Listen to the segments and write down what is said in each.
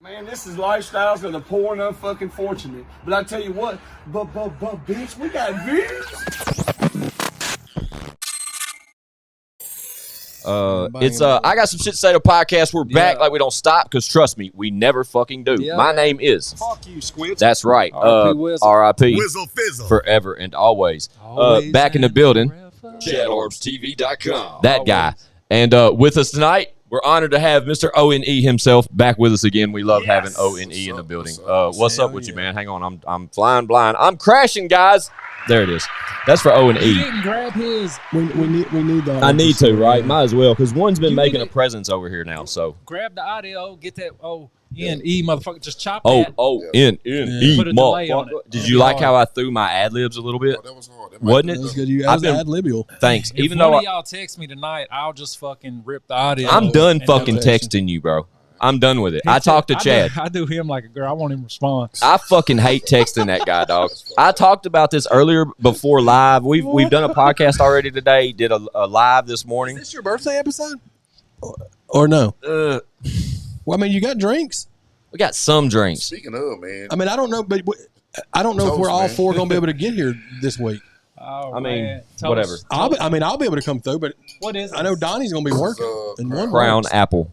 Man, this is lifestyles of the poor and unfucking fortunate. But I tell you what, but bitch, we got views. I got some shit to say to podcast. We're back like we don't stop because trust me, we never fucking do. Yeah. My name is. Fuck you, Squid. That's right. R.I.P. Whizzle Fizzle. Forever and always. Back in the building. ChadArmesTV.com. That guy. And with us tonight, we're honored to have Mr. O.N.E. himself back with us again. We love having O.N.E. in the building. What's up with you, man? Hang on, I'm flying blind. I'm crashing, guys. There it is. That's for O&E. You didn't grab his. We need that. I need to, right? Might as well, because one's been making a presence over here now. So grab the audio, get that O-N-E motherfucker. Just chop that. O-N-N-E. Put a delay on it. Did you like how I threw my ad libs a little bit? Oh, that was hard. Wasn't it? That was good. You guys ad libial. Thanks. If Even one though of y'all text me tonight, I'll just fucking rip the audio. I'm done fucking texting you, bro. I'm done with it. I talked to Chad. I do him like a girl. I won't even respond. I fucking hate texting that guy, dog. I talked about this earlier before live. We've done a podcast already today. Did a live this morning. Is this your birthday episode? Or no? Well, I mean, you got drinks. We got some drinks. Speaking of, man. I mean, I don't know, but I don't know if we're all four going to be able to get here this week. Oh, I mean, whatever. I'll be able to come through, but what is it? I know Donnie's going to be working. Crown Apple.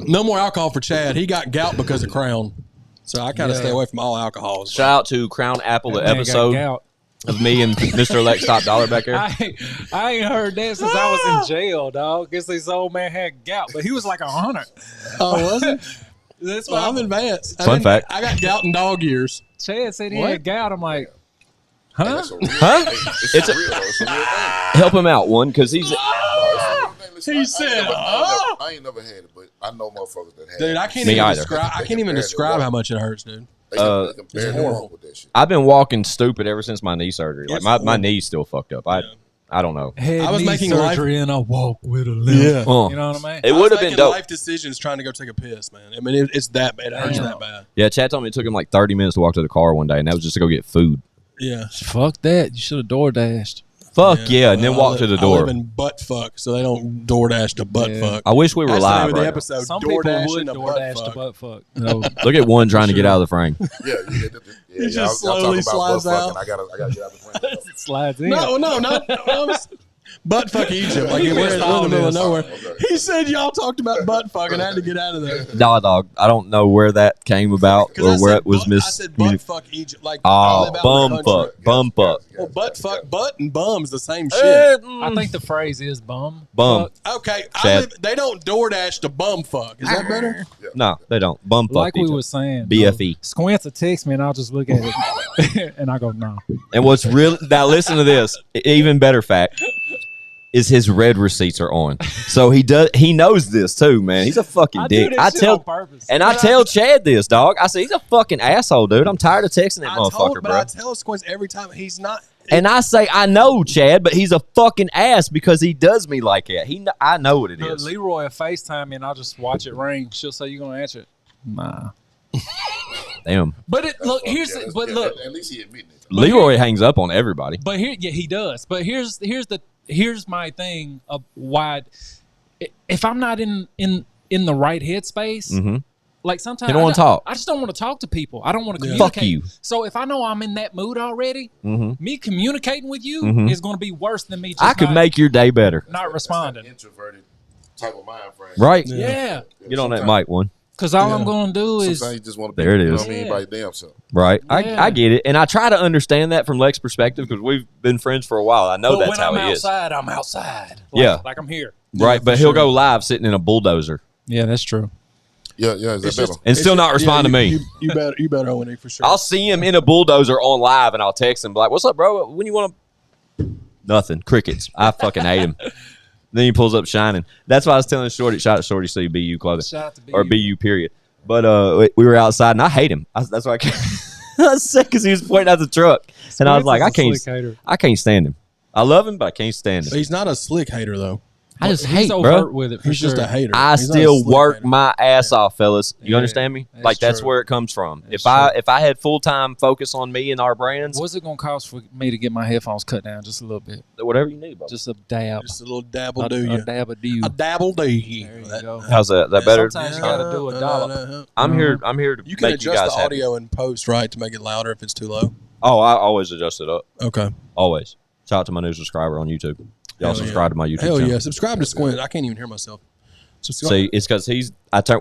No more alcohol for Chad. He got gout because of Crown. So I kind of stay away from all alcohols. Shout out to Crown Apple, the episode of me and Mr. Lex TopDollar back there. I ain't heard that since I was in jail, dog. Guess this old man had gout, but he was like 100. Oh, was it? That's why I'm advanced. Fun fact. I got gout in dog years. Chad said he had gout. I'm like, huh? Huh? It's a real thing. Help him out, one, because he's... He said, I ain't never had it, but I know motherfuckers that had it. Dude, I can't even describe how much it hurts, dude. It's horrible with that shit. I've been walking stupid ever since my knee surgery. Like my knee's still fucked up. I don't know. I was making surgery and I walk with a limp. Yeah. You know what I mean? It would have been dope. Life decisions trying to go take a piss, man. I mean, it's that bad. It hurts that bad. Yeah, Chad told me it took him like 30 minutes to walk to the car one day, and that was just to go get food. Yeah. Fuck that. You should have door dashed. Fuck yeah, and then walk to the door. I live in butt fuck, so they don't DoorDash to butt fuck. I wish we were live right now. Some people would DoorDash to butt fuck. No. Look at one trying to get out of the frame. Yeah, he just slowly slides out. I gotta get out of the frame. Slides in. No. Butt fuck Egypt, like we're in the middle of nowhere. He said y'all talked about butt fuck and I had to get out of there. Nah, dog. I don't know where that came about or where it was I said butt fuck Egypt, like bum fuck. Well, butt fuck, butt and bum's the same shit. I think the phrase is bum. Bum. Okay, they don't DoorDash to bum fuck. Is that better? No, they don't. Bum fuck. Like we was saying, BFE. Squints will text me and I'll just look at it and I go, no. And what's real? Now listen to this. Even better fact is his red receipts are on. So he knows this too, man. He's a fucking dick. I tell Chad this, dog. I say he's a fucking asshole, dude. I'm tired of texting that motherfucker, bro. But I tell Squints every time he's not. And I say, I know, Chad, but he's a fucking ass because he does me like that. I know what it is. Leroy will FaceTime me and I'll just watch it ring. She'll say, you going to answer it? Nah. Damn. But look, look. At least he admitted it. Leroy hangs up on everybody. But he does. But here's my thing of why, if I'm not in the right headspace, like sometimes you don't want to talk. I just don't want to talk to people. I don't want to communicate. Fuck you. So if I know I'm in that mood already, me communicating with you is going to be worse than me. Just could make your day better. Not responding. Introverted type of mind frame. Right. Yeah. Get on that mic, one. Because all I'm going to do is... Sometimes you just want to be... There it is. By damn self. Right. Yeah. I get it. And I try to understand that from Lex's perspective because we've been friends for a while. I know that's how he is. I'm outside. Like I'm here. Right. But he'll go live sitting in a bulldozer. Yeah, that's true. Yeah, is that better? And still not respond to me. You better O&E for sure. I'll see him in a bulldozer on live and I'll text him like, what's up, bro? When you want to... Nothing. Crickets. I fucking hate him. Then he pulls up shining. That's why I was telling Shorty, shout out Shorty C, BU clothing. Shout out to BU. Or BU period. But we were outside and I hate him. That's why I was sick because he was pointing out the truck. And I was like, I can't stand him. I love him, but I can't stand him. But he's not a slick hater, though. I just He's hate, overt bro. with it. For He's sure. just a hater. I He's not a still slick work hater. my ass off, fellas. You Yeah, understand me? that's Like that's true. where it comes from. That's If I had full time focus on me and our brands, What's it gonna cost for me to get my headphones cut down just a little bit? whatever you need, bro. Just a dab. Just a little dabble A do you. dab a do. A dabble do you. There you go. How's that? Is that better? Sometimes you gotta do a dollop. I'm here to You can make you adjust guys the happy. audio in post, right, to make it louder if it's too low. Oh, I always adjust it up. Okay. Always. Shout out to my new subscriber on YouTube. Y'all Hell subscribe yeah. to my YouTube Hell channel. yeah. Subscribe to Squint. I can't even hear myself. Subscribe. See, it's because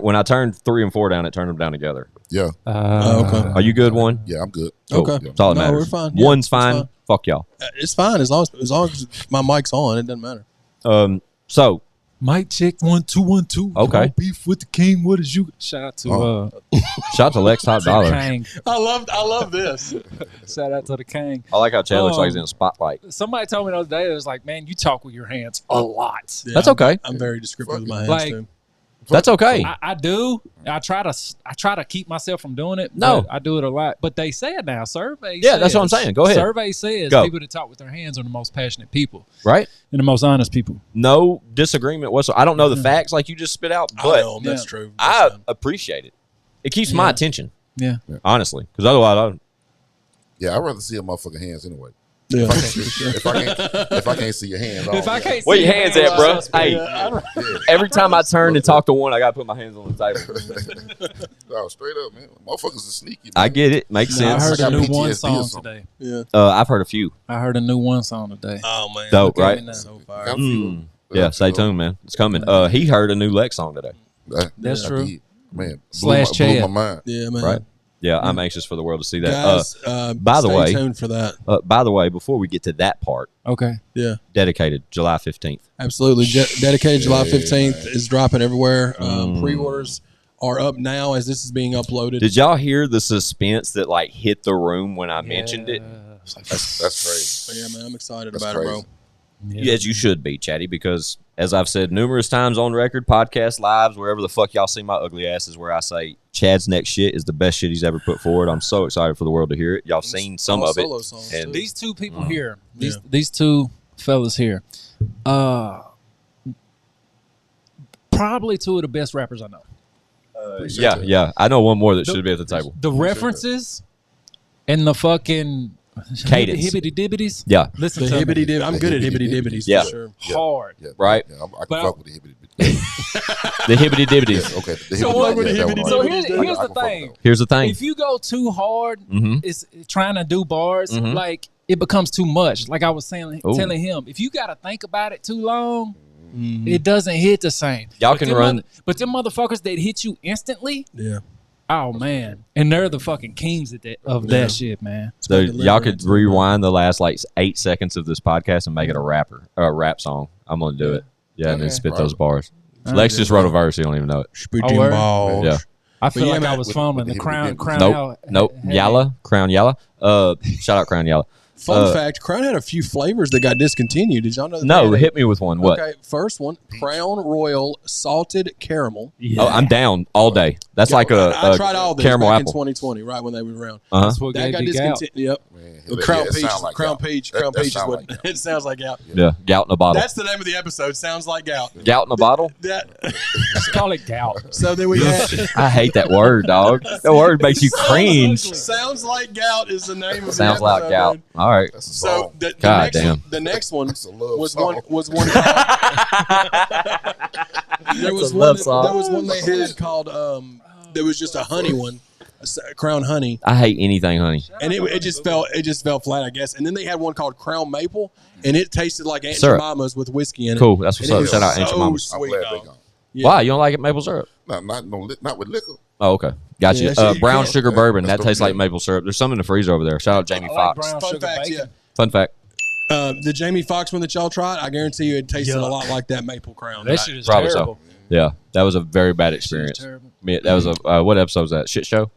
when I turned 3 and 4 down, it turned them down together. Yeah, Okay. Are you good, one? yeah, I'm good. Cool. Okay. That's all that No, matters. we're fine. Yeah, One's it's fine. fine. Fuck y'all. It's fine as long as my mic's on. It doesn't matter. So Mic check 1 2 1 2. Okay. No beef with the king. What is you? Shout out to shout out to Lex TopDollar. Kang. I love this. Shout out to the Kang. I like how Chad looks like he's in a spotlight. Somebody told me the other day, it was like, man, you talk with your hands a lot. Yeah, That's okay. I'm very descriptive with my hands Like- too. That's okay. I do. I try to keep myself from doing it. No. but I do it a lot. But they say it now. Survey. Yeah, that's what I'm saying. Go ahead. Survey says Go. people that talk with their hands are the most passionate people Right? and the most honest people. No disagreement whatsoever. I don't know the facts like you just spit out, I but know, that's Yeah. true. I That's fine. appreciate it. It keeps my Yeah. attention, Yeah. honestly. Because otherwise, Yeah, I'd rather see a motherfucking hands anyway. Yeah. If I can't see your hands, If I can't where see your hands at, bro? Hey, yeah. every time I turn and talk to one, I got to put my hands on the table. No, straight up, man. Motherfuckers are sneaky. I Man. get it. Makes I sense. heard a got new PTSD one or song something. today. Yeah. I've heard a few. I heard a new one song today. Oh man. Dope, Look at right? me now. So fire. Got a few. Yeah, stay tuned, man. It's coming. He heard a new Lex song today. That's I true. did. Man, Slash blew my Chad. mind. Yeah, man. Right? Yeah, I'm anxious for the world to see that. Guys, by the stay way- tuned for that. By the way, before we get to that part, Okay. Yeah, dedicated July 15th. absolutely. Dedicated July 15th is dropping everywhere. Pre-orders are up now as this is being uploaded. Did y'all hear the suspense that like hit the room when I mentioned it? That's crazy. Yeah, man, I'm excited That's about it, crazy. bro. As you should be, Chatty, because as I've said numerous times on record, podcast lives, wherever the fuck y'all see my ugly ass is where I say Chad's next shit is the best shit he's ever put forward. I'm so excited for the world to hear it. Y'all seen some All of it. solo songs, and too. These two people here, Yeah. these two fellas here, probably two of the best rappers I know. yeah. I know one more that should be at the table. The references and the fucking Cadence. hibbity dibbities. Yeah, Listen The to me. hibbity dib. I'm good at hibbity dibbities Yeah. for sure. Hard. Yeah, Right. Yeah, I can But fuck with the hibbity. the hibbity dibbities. Okay. The So hibbity- what- yeah, that one hibbity- I So like. here's I can the fuck with thing. that one. Here's the thing. If you go too hard, Mhm. it's trying to do bars, Mhm. like it becomes too much. Like I was saying, Ooh. telling him, if you got to think about it too long, it doesn't hit the same. Y'all But can them run- but them motherfuckers that hit you instantly, Yeah. oh man, and they're the fucking kings of that shit, man. So It's been y'all could delivering, too, rewind the last like 8 seconds of this podcast and make it a rap song. I'm gonna do it. Yeah, and then Okay. spit those bars. All Lex right. just wrote a verse. You don't even know it. Spitting word? balls. Yeah. I feel yeah, like I man, was with- fumbling with the the crown. hibbity Crown Nope. out. Nope. had- Yalla. Crown Yalla. Shout out Crown Yalla. Fun fact: Crown had a few flavors that got discontinued. Did y'all know that? No, they had hit me with one. What? Okay, first one: Crown Royal Salted Caramel. Yeah. Oh, I'm down all day. That's like I a tried all these caramel back apple. in 2020, right when they were around. Uh-huh. That's what That gave got me gout. discontinued. Yep. Man, The yeah, Crown it Peach. sound like Crown gout. Peach. That- Crown that Peach is sound what like gout. it sounds like gout. Yeah, gout in a bottle. That's the name of the episode. Sounds like gout. Gout in a bottle. That. Just call it gout. So then we had. I hate that word, dog. That word makes you cringe. Sounds like gout is the name of Sounds the like episode, gout. man. All right. That's a So song. God damn. The next one That's a love was song. one. There was a one. love song. There was one they had called. There was just a honey one, Crown Honey, I hate anything, honey. and it just fell flat, I guess. And then they had one called Crown Maple, and it tasted like Aunt Syrup. Jemima's with whiskey in it. Cool. That's what's And it up. was Shout out so Aunt Jemima's. I'm sweet, glad dog. they gone. Yeah. Why? You don't like it maple syrup? Not with liquor. Oh, okay. Gotcha. Yeah, so you Brown can't- sugar bourbon. That's That tastes the- like maple syrup. There's some in the freezer over there. Shout out Jamie I like Foxx. brown Fun sugar fact, bacon. Fun fact. The Jamie Foxx one that y'all tried, I guarantee you it tasted a lot like that maple Crown. That shit is Probably so. terrible. Yeah, that was a very bad That shit is experience. terrible. That was a what episode was that? Shit show?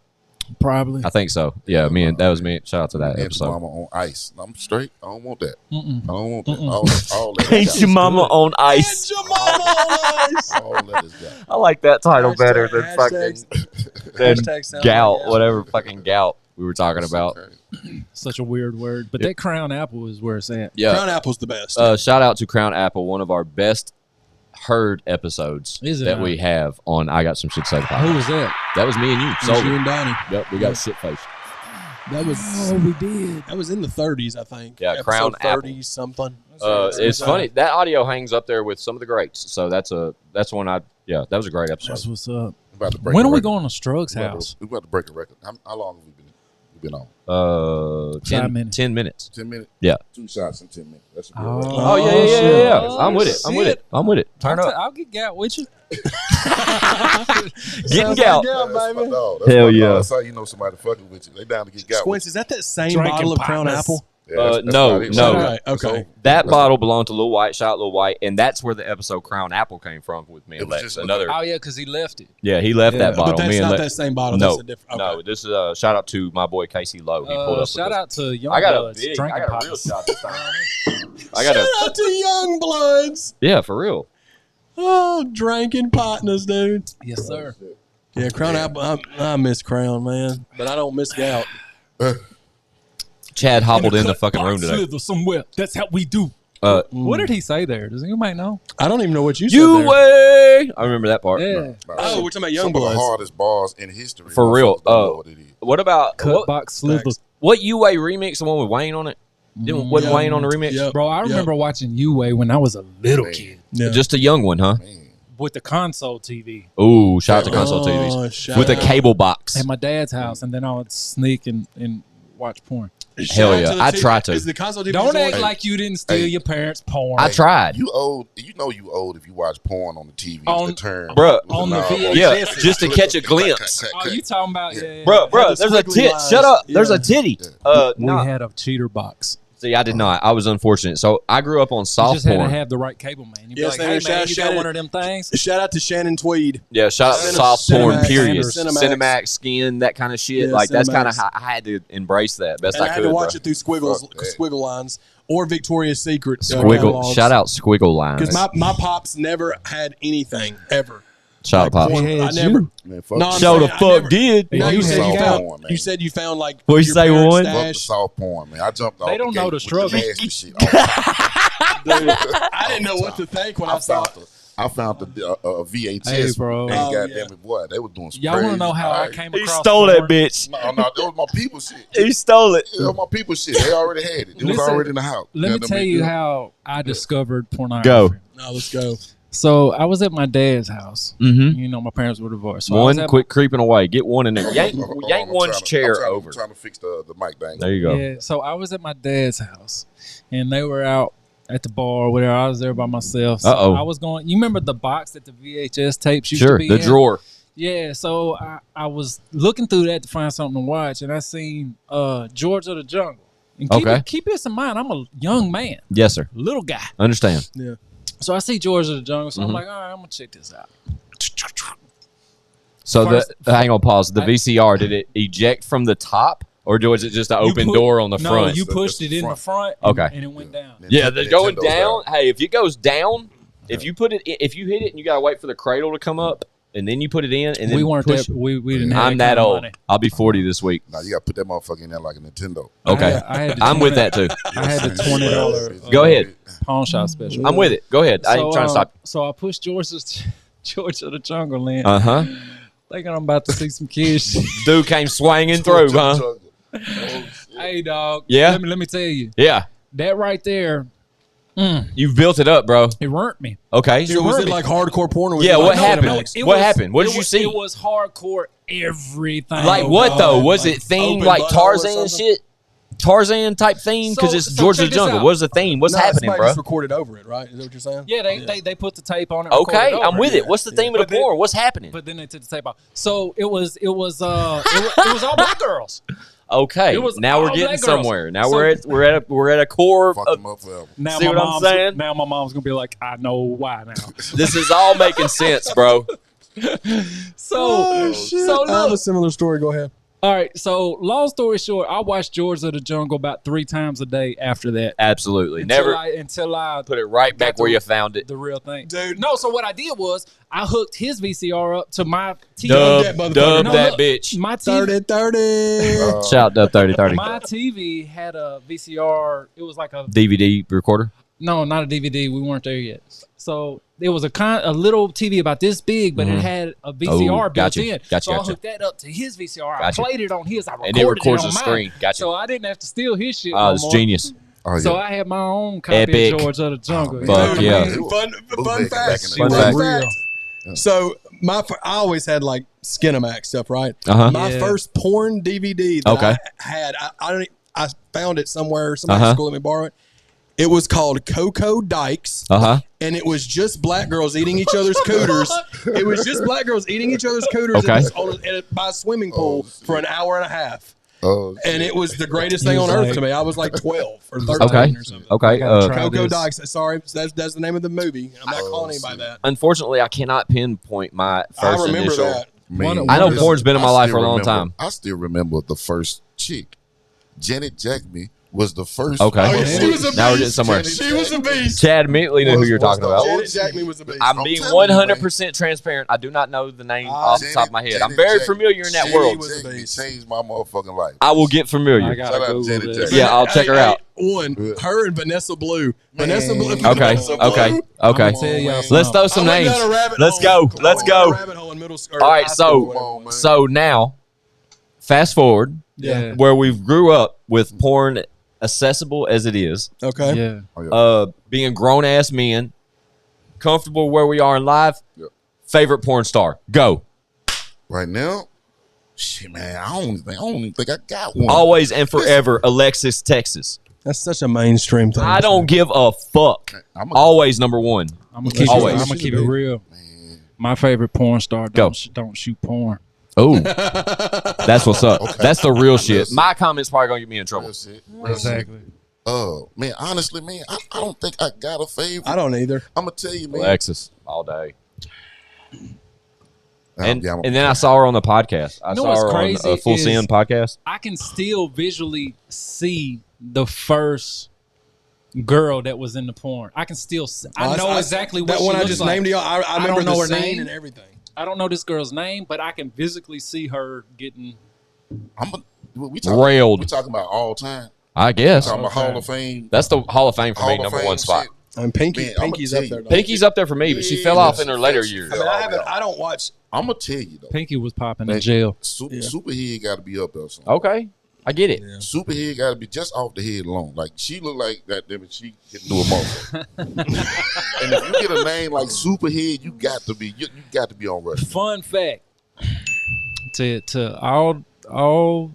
Probably. I think so. Yeah, that was me. Shout out to that Aunt episode. Mama on ice. I'm straight. I don't want that. Mm-mm. I don't want that. All that. Ain't your mama on ice? Aunt Jemima on ice. All that is got. I like that title better than Hashtags- than Hashtag sound gout, like gout. whatever fucking gout we were talking about. Such a weird word. But that crown apple is where it's at. Yeah. Crown Apple's the best. Shout out to Crown Apple, one of our best heard episodes Is it that not? we have on I Got Some Shit to Say. Who was that? That was me and you. It was Sober. you and Donnie. Yep, we got shit faced. That was we did. that was in the 30s, I think. Yeah, Episode Crown 30 Apple. something. It's funny that audio hangs up there with some of the greats. So that's one that was a great That's episode. what's up. We're about to break When a are we record. going to Strug's house? We're about to break a record. How long have we been on? 5 minutes. 10 minutes. 10 minutes? Yeah. 2 shots in 10 minutes. That's a good Oh. record. Oh yeah. Oh, I'm with it. I'm with shit. it. I'm with it. Turn up. I'll get Gout with you. Getting Gout. Yeah, That's baby. my dog. That's Hell my dog. yeah. That's how you know somebody fucking with you. They down to get got Squints, is that same Drinking bottle of Crown partners. Apple? Yeah, No. about it. No. Okay. That bottle belonged to Lil White. Shout out Lil White, and that's where the episode Crown Apple came from with me It and was Lex. just Another. Oh yeah, because he left it. Yeah, he left that bottle. But that's me and not Lex. that same bottle. No, That's a different. no. This is a shout out to my boy Casey Lowe. He pulled up. Shout with out us. to Young I got Bloods, a drinking real partners. shot this time. I got Shout out to Young Bloods. Yeah, for real. Oh, drinking partners, dude. Yes, sir. Yeah, Crown Apple. I miss Crown, man, but I don't miss Gout. Chad hobbled in the fucking room today. Slither somewhere. That's how we do. What did he say there? Does anybody know? I don't even know what you said You there. way. I remember that part. Yeah. No, Oh, we're talking about Young some of the Bloods. hardest bars in history. For real. Motherfuckers don't know what it is. What about Cut box Slither. Facts. what UA remix? The one with Wayne on it. Wasn't Yeah. Wayne on the remix? Yep. Bro, I remember watching U-Way when I was a little kid Yeah. Just a young one, huh? Man. with the console TV Ooh, shout out to console Oh, TVs shout with a out. cable box. at my dad's house, and then I would sneak and watch porn. Hell Shout out yeah. to the I TV. try to. Is the console TV Don't still act on? like you didn't steal Hey. your parents' porn. I tried. You old. You know you old if you watch porn on the TV. On- the term. Bruh, on the Nah, VHS. Yeah, just to catch a glimpse. Oh, you talking about? Yeah. Bruh, the there's a squiggly tit. lines. Shut up. There's Yeah. a titty. We No. had a cheater box. See, I did not. I was unfortunate. So I grew up on You soft just had to porn. have the right cable, man. You'd be Yes, like, hey, they man, shout- you shout got it- one of them things? Shout out to Shannon Tweed. Yeah, shout out to Cinemax, soft porn, Cinemax, period. Cinemax. Cinemax, skin, that kind of shit. Yeah, like, that's kind of Cinemax. how I had to embrace that best And I I had could. to watch bro. it through squiggle lines or Victoria's Secret. Squiggle. Shout out Squiggle Lines. Because my pops never had anything, ever. Shout out Pops. porn. He I had never. you. Man, fuck No, I'm Show the saying I fuck never- did. No, you you said saw you found. porn, man. You said you found like. What'd you your say, parents' one? Fuck the stash. soft porn, man. I jumped off. They don't the know gate the with struggle. nasty shit. I didn't know what to think when I saw it. I found the VHS. Hey, bro. And Oh, goddamn yeah. it, boy, they were doing some Y'all want to crazy- know how I Alright. came He across stole porn? that bitch. No, that was my people shit. He stole it. It was my people shit. They already had it. It was Listen, already in the house. Let me Goddamn tell it, you yeah. how I discovered pornography. Go. No, let's go. So I was at my dad's house. Mm-hmm. You know, my parents were divorced. So I was One at quick creeping away. Get one in there. Yank Hold on, yank I'm one's trying to- chair I'm over. trying to fix the mic thing. There you go. Yeah, so I was at my dad's house, and they were out at the bar or whatever. I was there by myself. So Uh-oh. I was going. You remember the box that the VHS tapes used Sure, to be the in? drawer. Yeah, so I was looking through that to find something to watch, and I seen George of the Jungle. And Okay. keep this in mind. I'm a young man, Yes, sir. little guy. Understand. Yeah. So I see George of the Jungle. So I'm Mm-hmm. like, all right, I'm gonna check this out. So First- hang on, pause. The I- VCR, did it eject from the top, or was it just an You open put- door on the no, front? you That's pushed the it in the front. front. Okay. And it went down. Yeah, the going Nintendo's down. out. Hey, if it goes down, if you put it, if you hit it, and you gotta wait for the cradle to come up, and then you put it in, and then We weren't push. that. We didn't. Have I'm that kind of old. money. I'll be 40 this week. Now you got to put that motherfucker in there like a Nintendo. Okay, I had the I'm with 20 that too. I had the $20 Go ahead. pawn shop special. I'm with it. Go ahead. I ain't trying to stop. So I pushed George of the Jungle in, Uh huh. thinking I'm about to see some kids. Dude came swinging through, huh? Hey, dog. Yeah? Let me tell you, Yeah. that right there, You've built it up, bro. it burnt me. Okay. So was it like hardcore porn? Or was Yeah, it like what happened? Cinemax? What happened? What did you see? It was hardcore everything. Like what though? God. Was Like it themed open like butthole or Tarzan something? shit? Tarzan type theme? Because So- it's so George of check the this Jungle. out. What's the theme? What's No, happening, somebody bro? just recorded over it, right? Is that what you're saying? Yeah, they put the tape on it. Okay, recorded I'm over with it. it. What's the theme of But the then- porn? What's happening? But then they took the tape off. So it was all black girls. Okay, It was now we're all getting black girls. somewhere. Now So- we're at a core. Fuck them up forever. Now See my what I'm mom's saying? Now my mom's gonna be like, I know why now. This is all making sense, bro. So so I have a look. similar story. Go ahead. All right. So long story short, I watched George of the Jungle about 3 times a day after that. Absolutely. Until I Put it right back got where the- you found it. the real thing, Dude. No. So what I did was I hooked his VCR up to my TV. that motherfucker. Dub No, that look, bitch. My TV. 30. Shout Dub 3030. My TV had a VCR. It was like a DVD recorder. No, not a DVD. We weren't there yet. So there was a little TV about this big, but it had a VCR built in. So I hooked that up to his VCR. I played it on his. I recorded and it records it on the mine. screen. Gotcha. So I didn't have to steal his shit. Oh, it's genius. Oh, yeah. So I had my own copy Epic. of George of the Jungle. Fuck yeah. Fun fact. Fun fact. So I always had like Skinamax stuff, right? My first porn DVD that I had, I found it somewhere. Somebody at school let me borrow it. It was called Coco Dykes, and it was just black girls eating each other's cooters. It was just black girls eating each other's cooters by a swimming pool for an hour and a half. And it was the greatest thing on earth to me. I was like 12 or 13 or something. Coco Dykes. Sorry, that's the name of the movie. I'm not calling anybody that. Unfortunately, I cannot pinpoint my first I remember initial. that. Man, I know porn's been in my life for a long time. I still remember the first chick. Janet Jackman was the first. Okay. Oh, yeah, she was a beast. Now we're getting somewhere. She was a beast. Chad immediately knew who you're talking about. Janet Jackman was a beast. I'm being 100% transparent. I do not know the name off the top of my head. I'm very familiar in that world. She changed my motherfucking life. I will get familiar. Shout out to Janet Jackman. Yeah, I'll check her out. Her and Vanessa Blue. Vanessa Blue. Okay. Let's throw some names. Let's go. All right, so now, fast forward, where we grew up with porn accessible as it is. Okay. Yeah. Being grown ass men, comfortable where we are in life. Favorite porn star. Go. Right now, shit, man, I don't even think I got one. Always and forever, Alexis, Texas. That's such a mainstream thing. I don't give a fuck. Always number one. I'm gonna keep it real. Man. My favorite porn star don't shoot porn. Oh, that's what's up. Okay. That's the real shit. My comment's probably gonna get me in trouble. Exactly. Man, honestly, man, I don't think I got a favorite. I don't either. I'm gonna tell you, man. Alexis, all day. And then I saw her on the podcast. I saw her on a Full Sin podcast. I can still visually see the first girl that was in the porn. I can still see. I know exactly what that she one looks I just like. named you. I remember don't know her the scene name and everything. I don't know this girl's name, but I can physically see her getting we railed. We talking about all time. I guess. Talking about Hall of Fame. That's the Hall of Fame for me, number one spot. And Pinky's up there. Pinky's up there for me, but she fell off in her later years. I don't watch. I'm gonna tell you though. Pinky was popping in jail. Superhead got to be up there. Okay, I get it. Yeah. Superhead got to be just off the head alone. Like she look like that. Then she can do a motherfucker. And if you get a name like Superhead, you got to be on rush. Fun fact to all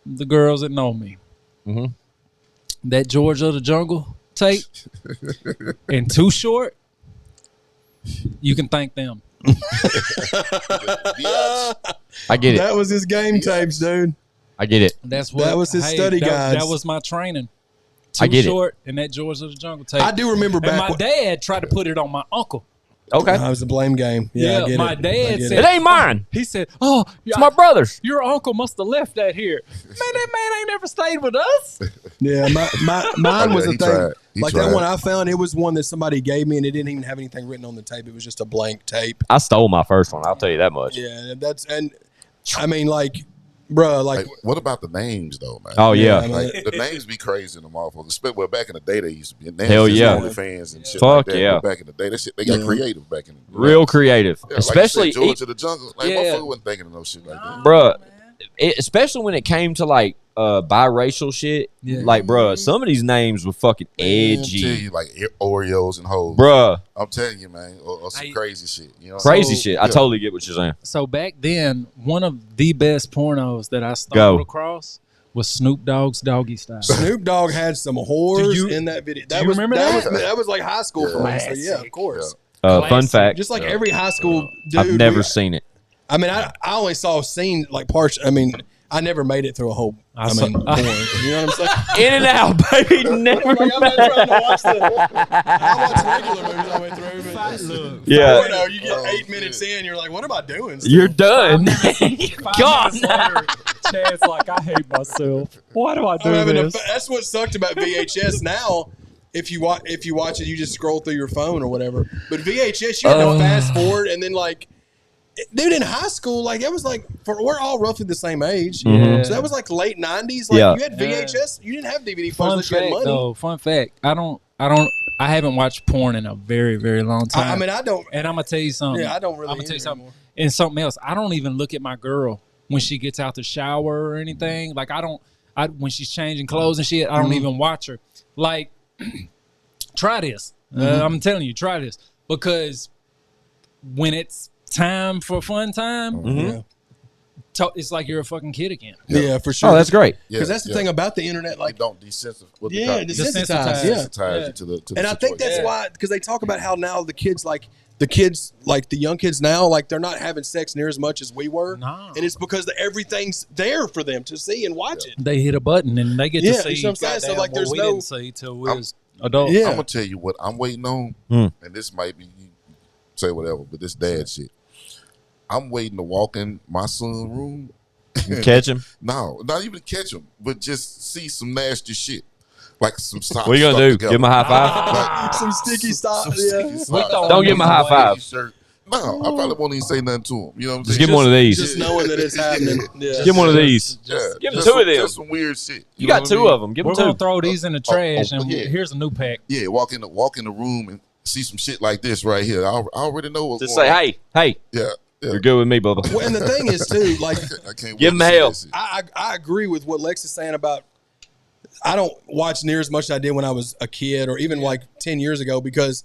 the girls that know me, that George of the Jungle tape and Too Short, you can thank them. I get it. That was his game tapes, dude. I get it. That was his study guides. That was my training. I get Short and that George of the Jungle tape. I do remember back. And my dad tried to put it on my uncle. Okay. It was a blame game. Yeah, I get my dad said it ain't mine. He said, "Oh, it's my brother's. Your uncle must have left that here." Man, that man ain't never stayed with us. Yeah, mine was a thing. That one I found. It was one that somebody gave me, and it didn't even have anything written on the tape. It was just a blank tape. I stole my first one. I'll tell you that much. Yeah, I mean, like, bruh, like what about the names though, man? Oh yeah, like, the names be crazy in the motherfuckers. Well, back in the day they used to be names. Hell yeah, OnlyFans and shit. Fuck like that. yeah. But back in the day, that shit they got creative back in the day. Real creative, especially like George of the Jungle. Like motherfucker wasn't thinking of no shit like that, bruh. Especially when it came to like biracial shit, like bruh, some of these names were fucking edgy. I'm telling you, like Oreos and hoes, bruh. I'm telling you, man, or some crazy shit. You know, crazy shit. I totally get what you're saying. So back then, one of the best pornos that I stumbled across was Snoop Dogg's Doggy Style. Snoop Dogg had some whores in that video. Do you remember that? That was like high school for me. So yeah, of course. Fun fact. Just like every high school dude. I've never seen it. I mean, I only saw scenes like parts. I mean, I never made it through a whole. porn. You know what I'm saying? In and out, baby. Never. I'm not trying to watch I watch regular movies all the way through. Yeah. You know, you get 8 minutes in, you're like, what am I doing? You're done. God. Chad's like, I hate myself. Why do I do this? That's what sucked about VHS. Now, if you watch it, you just scroll through your phone or whatever. But VHS, you had to fast forward and then like. Dude, in high school, like it was like we're all roughly the same age, so that was like late '90s. Like you had VHS, you didn't have DVD phones unless you had money. Fun fact: I haven't watched porn in a very, very long time. I mean, I don't. And I'm gonna tell you something. Yeah, I don't really. I'm gonna tell you something. And something else. I don't even look at my girl when she gets out the shower or anything. Like when she's changing clothes and shit, I don't even watch her. Like, try this. I'm telling you, try this, because when it's time for fun time, it's like you're a fucking kid again. Yeah, for sure. Oh, that's great. Because that's the thing about the internet. Like, you don't desensitize. Desensitize you to the and I think that's why, because they talk about how now the young kids now, like, they're not having sex near as much as we were. No. And it's because everything's there for them to see and watch it. They hit a button and they get to see. You know what I'm saying? So, like, there's we no. didn't see till we was adults. I'm gonna tell you what I'm waiting on, and this might be, you say whatever, but this dad shit. I'm waiting to walk in my son's room. Catch him? No, not even catch him, but just see some nasty shit. Like some socks. What are you going to do? Together. Give him a high five? Like, some sticky socks. Some sticky socks. Don't give him a high five. No, I probably won't even say nothing to him. You know what I'm saying? Just give him one of these. Just knowing that it's happening. Yeah. Give him one of these. Give him two of them. Just some weird shit. You got two of them. Give him We're two. going to throw these in the trash, and yeah. here's a new pack. Yeah, walk in the room and see some shit like this right here. I already know what's Just going on. say, hey, Yeah. you're good with me, Bubba. Well, and the thing is, too, like, I can't Give him wait to see hell. this shit. I agree with what Lex is saying about, I don't watch near as much as I did when I was a kid, or even like 10 years ago, because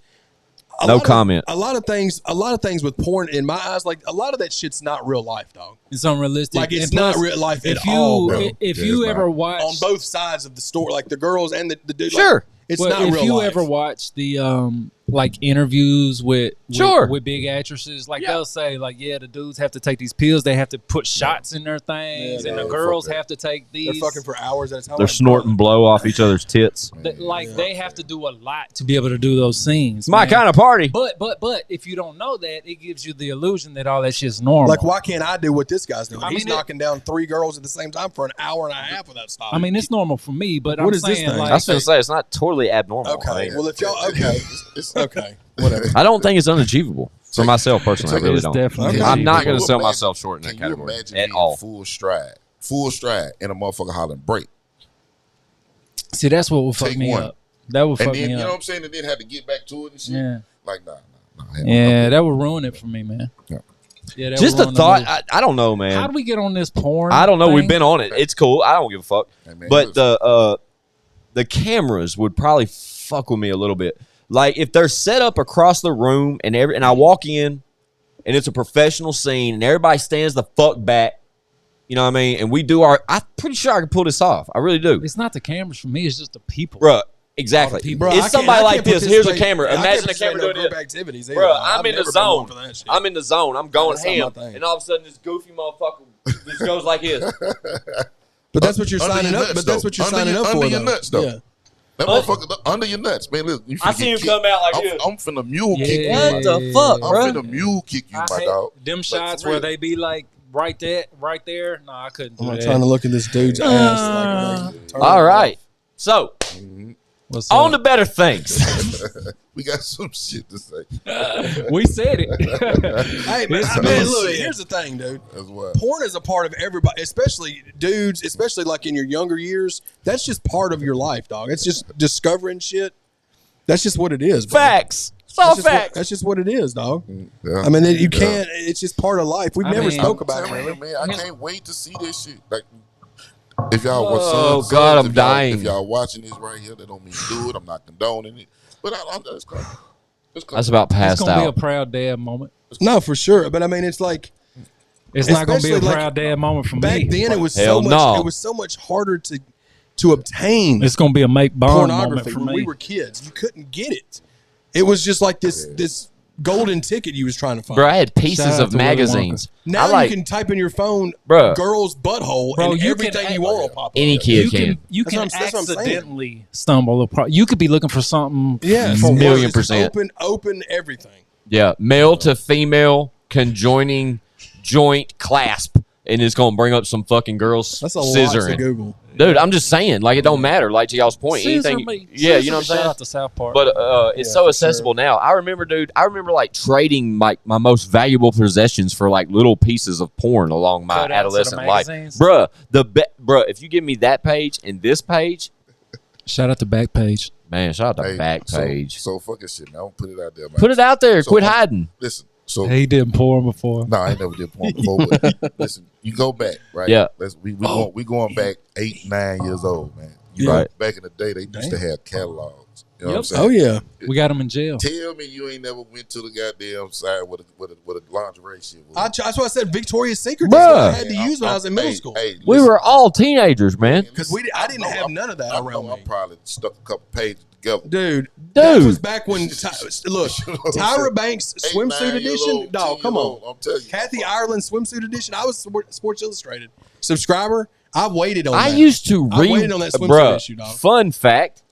a lot of things with porn, in my eyes, like, a lot of that shit's not real life, dog. It's unrealistic. Like, it's not real life at all, bro. If you ever watch on both sides of the story, like the girls and the dude. Sure. Like, it's not real life. If you ever watch the like interviews with big actresses, like they'll say, like, the dudes have to take these pills, they have to put shots in their things, and the girls have to take these. They're fucking for hours at a time. They're snorting blow off each other's tits. They have to do a lot to be able to do those scenes. My kind of party. But if you don't know that, it gives you the illusion that all that shit's normal. Like, why can't I do what this guy's doing? He's knocking down 3 girls at the same time for an hour and a half without stopping. I mean, it's normal for me, but What I'm is this saying, thing? like, I was going to say, it's not totally abnormal. Okay. I mean, Well, if y'all it's okay, whatever. I don't think it's unachievable. For myself personally, I really don't. definitely. I'm not going to Can sell you myself short in that Can you category imagine at being all. full stride, and a motherfucker hollering break? See, that's what will fuck Take me one. up. That would fuck And then, me you know what up. I'm saying? And then had to get back to it and shit. Yeah. Like, nah. Yeah, that would ruin it for me, man. Yeah. Yeah, that Just would a ruin the thought. movie. I don't know, man. How do we get on this porn? I don't know. thing? We've been on it. It's cool. I don't give a fuck. Hey, man, But listen. the cameras would probably fuck with me a little bit. Like, if they're set up across the room and I walk in and it's a professional scene and everybody stands the fuck back, you know what I mean? And we do I'm pretty sure I can pull this off. I really do. It's not the cameras for me. It's just the people. Bruh, exactly. Bro, It's somebody like this. Here's a camera. Imagine a a camera doing group this. activities. Bro, I'm in the zone. I'm in the zone. I'm going That's not ham. my thing. And all of a sudden, this goofy motherfucker just goes like this. But that's what you're Under signing your up. nuts, But that's though. what you're Under signing your- up for. under your though. nuts, though. Yeah. That motherfucker under your nuts, man. Look, you I finna see get him kicked. come out like this. I'm finna mule kick you. Yeah. What the fuck, I'm bro? finna mule kick you, I my hate dog. them Like, shots for where real. they be like right there. No, I couldn't do I'm that. trying to look at this dude's ass. Like, All right. So, What's on to up? better things. We got some shit to say. We said it. Hey, man, I mean, look, here's the thing, dude. As well. Porn is a part of everybody, especially dudes, especially like in your younger years. That's just part of your life, dog. It's just discovering shit. That's just what it is. Bro. Facts. It's all facts. That's just what it is, dog. Yeah. I mean, you can't. It's just part of life. We've never mean, spoke I'm about it, telling really. you, man, I can't wait to see this shit. Like, if y'all Oh, sons, God, I'm if y'all- dying. If y'all watching this right here, that don't mean do it. I'm not condoning it, but it's coming. It's coming. That's about It's passed gonna be a out. proud dad moment. No, for sure. But I mean, it's like It's not gonna be a Especially, like, proud dad moment for back me. then. It was Hell so much. no. It was so much harder to obtain It's gonna be a make bond moment pornography for when me. we were kids. You couldn't get it. It was just like this golden ticket you was trying to find. Bro, I had Shout pieces out of to Willy magazines. Now I like you can type in your phone, Bruh. girl's butthole, Bro, and you everything can- you want will pop up. any kid you can That's what I'm saying. accidentally stumble upon. You could be looking for something. Yeah, For million just percent. Open everything. Yeah, male to female conjoining joint clasp, and it's gonna bring up some fucking girls That's a lot to scissoring. Google. Dude, I'm just saying, like, it don't matter. Like, to y'all's point, Scissor anything. me. Yeah, Scissor you know what I'm me. Shout saying. out to South Park. But it's Yeah, so for accessible now. I remember, dude. I remember like trading my most valuable possessions for like little pieces of porn along my Cutouts of the adolescent life, magazines? bruh. Bruh, if you give me that page and this page, Shout out to Backpage. Man, shout out to Backpage. So fucking shit, man. I don't put it out there, man. Put it out there. Quit hiding. Listen. So he did porn before. No, I ain't never did porn before. But listen, you go back, right? Yeah. We going back 8, 9 years old, man. Back in the day, they used to have catalogs. You know what I'm saying? Oh yeah, we got them in jail. Tell me you ain't never went to the goddamn side with a lingerie shit. That's why I said Victoria's Secret. That's what I had to use when I was in middle school. We were all teenagers, man. Because I didn't have none of that around me. I probably stuck a couple pages together. Dude. That was back when, look, Tyra Banks swimsuit edition. Dog, come on. I'm telling you. Kathy Ireland swimsuit edition. I was Sports Illustrated subscriber. I waited on that. I used to waited on that swimsuit issue, dog. Fun fact.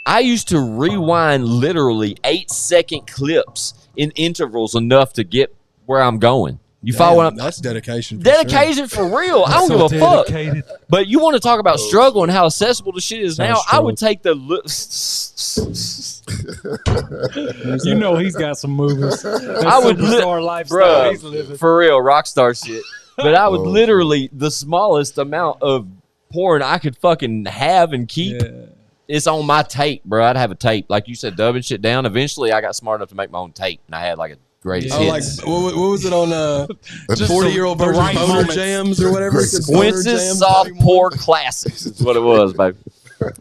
I used to rewind literally 8-second clips in intervals enough to get where I'm going. You follow what I'm... That's dedication. Dedication for real. I don't give a fuck. But you want to talk about struggle and how accessible the shit is now? I would take the... You know he's got some moves. I would... lifestyle he's living. For real, rock star shit. But I would literally... The smallest amount of porn I could fucking have and keep... Yeah. It's on my tape, bro. I'd have a tape. Like you said, dubbing shit down. Eventually, I got smart enough to make my own tape, and I had like a greatest hits. Like, what was it on 40-year-old version of Boner Jams or whatever? Squince's Soft Pour Classics is what it was, baby.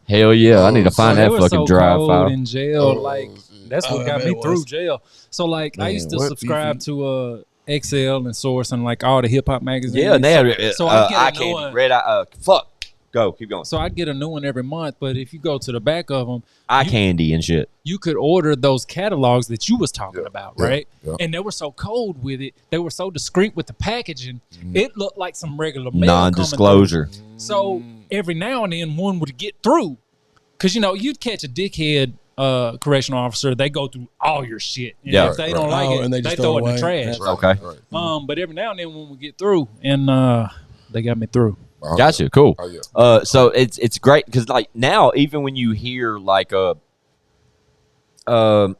Hell yeah. I need to find that fucking drive file. In jail, like, that's what got me through jail. So, like, I used to subscribe to XL and Source and, like, all the hip-hop magazines. Yeah, and they had so Eye Candy, Red Eye, fuck. Go, keep going. So I'd get a new one every month, but if you go to the back of them, Eye Candy and shit, you could order those catalogs that you was talking about, right? Yeah. And they were so cold with it. They were so discreet with the packaging. It looked like some regular mail. Non-disclosure. So every now and then one would get through. Because, you know, you'd catch a dickhead correctional officer. They go through all your shit. And if they don't like it, they throw it in the trash. Okay. But every now and then one would get through, and they got me through. Gotcha, cool. So it's great because like now even when you hear like Blue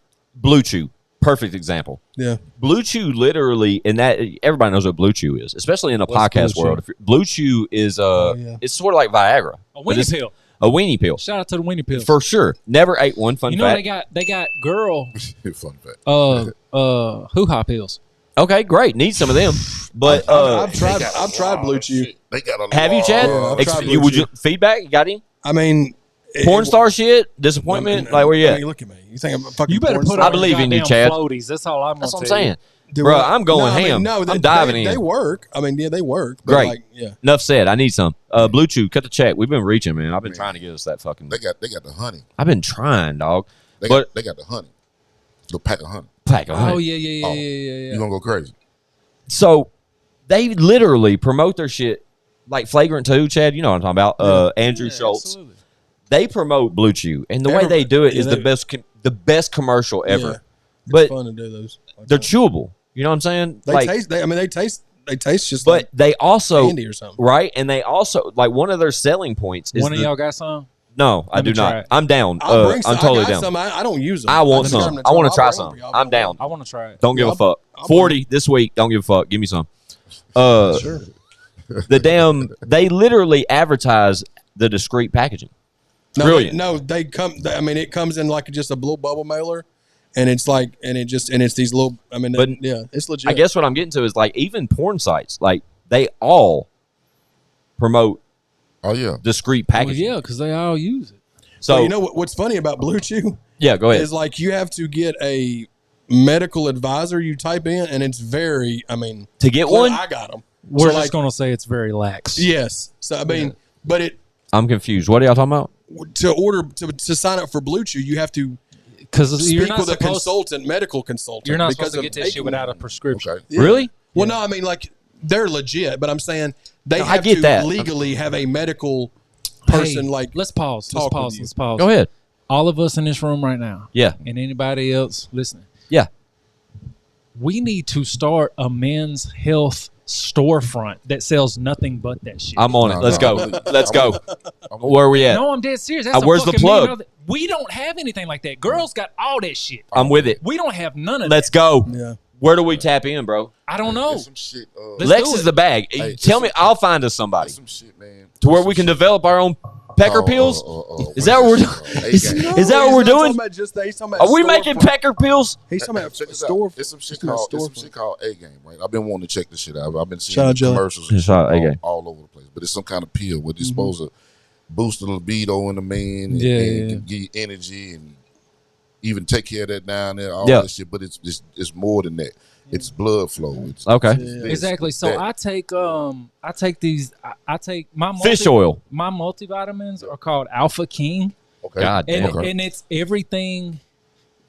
Chew, perfect example. Yeah, Blue Chew literally, and that everybody knows what Blue Chew is, especially in the podcast world. Blue Chew is it's sort of like Viagra, a weenie pill. A weenie pill. Shout out to the weenie pill for sure. Never ate one. Fun fact. They got girl fun fact. hoo-ha pills. Okay, great. Need some of them. But I've tried Blue Chew. They got a have you, Chad? Would you feedback? You got him? I mean, porn star shit, disappointment. Like where you at? Look at me. You think I'm a fucking? You better put. I believe in you, Chad. Floaties. That's all I'm. That's what I'm saying. Bro, I'm going ham. I'm diving in. They work. I mean, yeah, they work. Great. Like, yeah. Enough said. I need some. Blue Chew, cut the check. We've been reaching, man. I've been trying to get us that fucking. They got the honey. I've been trying, dog. They got the honey. The pack of honey. Oh yeah. You're gonna go crazy. So they literally promote their shit like Flagrant 2, Chad. You know what I'm talking about. Andrew Schultz. Absolutely. They promote Blue Chew, and the way they do it is the best commercial ever. Yeah. But it's fun to do those. They're chewable. You know what I'm saying? They taste. They taste just. But they also candy or something, right? And they also like one of their selling points is one of y'all got some. No, I do not. I'm down. I'm totally down. Some. I don't use them. I want some. I want to try some. I'm down. I want to try it. Don't give a fuck. 40 this week. Don't give a fuck. Give me some. Sure. They literally advertise the discreet packaging. Brilliant. They come. I mean, it comes in like just a blue bubble mailer, and it's like, it's these little. I mean, it's legit. I guess what I'm getting to is like even porn sites, like they all promote. Oh yeah, discreet packaging. Well, yeah, because they all use it. So you know what's funny about Blue Chew? Yeah, go ahead. Is like you have to get a medical advisor. You type in, and it's very. I mean, to get one, I got them. We're just gonna say it's very lax. Yes. So I mean, but it. I'm confused. What are y'all talking about? To order to sign up for Blue Chew, you have to speak with a medical consultant. You're not supposed to get this shit without a prescription. Okay. Yeah. Really? Well, no, I mean like they're legit, but I'm saying they have to legally have a medical person. Like, let's pause. Let's pause. Go ahead. All of us in this room right now. Yeah. And anybody else listening. Yeah. We need to start a men's health storefront that sells nothing but that shit. I'm on it. Let's go. Let's go. Where are we at? No, I'm dead serious. That's where's the plug? We don't have anything like that. Girls got all that shit. I'm with it. We don't have none of Let's that. go. Yeah. Where do we tap in, bro? I don't know. Some shit, Lex is the bag. Tell me, I'll find us somebody. Some shit, man. To where we can develop our own Pecker pills? Is that what we're doing? Is that what we're doing? Are we making Pecker pills? He's talking about store. It's some shit called A Game, right? I've been wanting to check this shit out. I've been seeing commercials all over the place. But it's some kind of pill where it's supposed to boost the libido in the man and give you energy and even take care of that down there, all that shit. But it's more than that. It's blood flow. It's exactly. So I take these. I take my fish oil. My multivitamins are called Alpha King. Okay. God damn. And it's everything.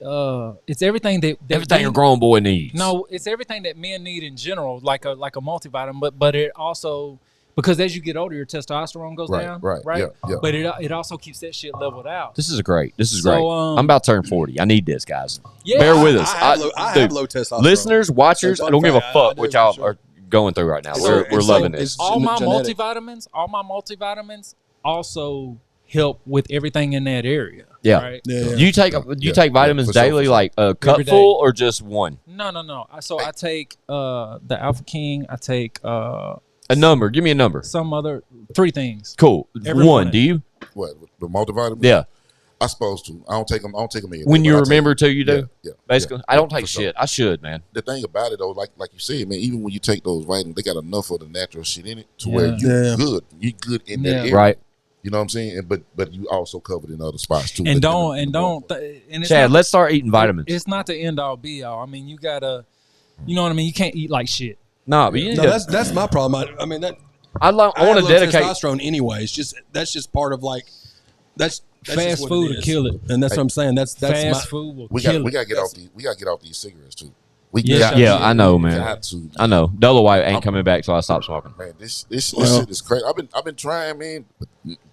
It's everything that everything a grown boy needs. No, it's everything that men need in general, like a multivitamin. But it also, because as you get older, your testosterone goes down. Right. Yeah. But it also keeps that shit leveled out. This is great. I'm about to turn 40. I need this, guys. Yeah, bear with us. I have low testosterone. Listeners, watchers, I don't give a fuck what y'all are going through right now. We're loving this. All my multivitamins also help with everything in that area. Yeah. Right? Yeah. You take vitamins daily, like a cupful or just one? No. So I take the Alpha King. I take a number. Give me a number. Some other 3 things. Cool. Every one. Do you? What, the multivitamins? Yeah. I'm supposed to. I don't take them. When you remember to, you do. Yeah. Basically, I don't take shit. I should, man. The thing about it though, like you said, man, even when you take those vitamins, they got enough of the natural shit in it to where you're good. You're good in that area. Right. You know what I'm saying? But you also covered in other spots too. And Chad, let's start eating vitamins. It's not the end all be all. I mean, you gotta, you know what I mean. You can't eat like shit. No, that's my problem. I mean that. I want to dedicate testosterone anyway. That's just part of like that's fast food to kill it. And that's what I'm saying. That's fast food will kill it. We gotta get off these cigarettes too. I know, man. I know. Dolo White ain't coming back till I stop smoking. Man, this shit is crazy. I've been trying, man. But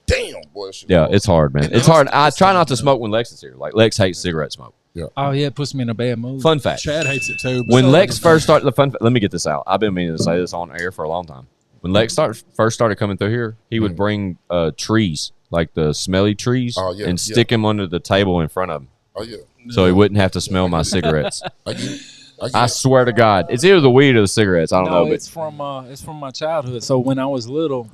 damn, boy. It's hard, man. It's hard. I try not to smoke when Lex is here. Like Lex hates cigarette smoke. Yeah. Oh yeah, it puts me in a bad mood. Fun fact. Chad hates it too. When Lex first started let me get this out. I've been meaning to say this on air for a long time. When Lex first started coming through here, he would bring trees, like the smelly trees, and stick them under the table in front of him. Oh yeah. So he wouldn't have to smell my cigarettes. I swear to God, it's either the weed or the cigarettes. I don't know. But it's from my childhood. So when I was little,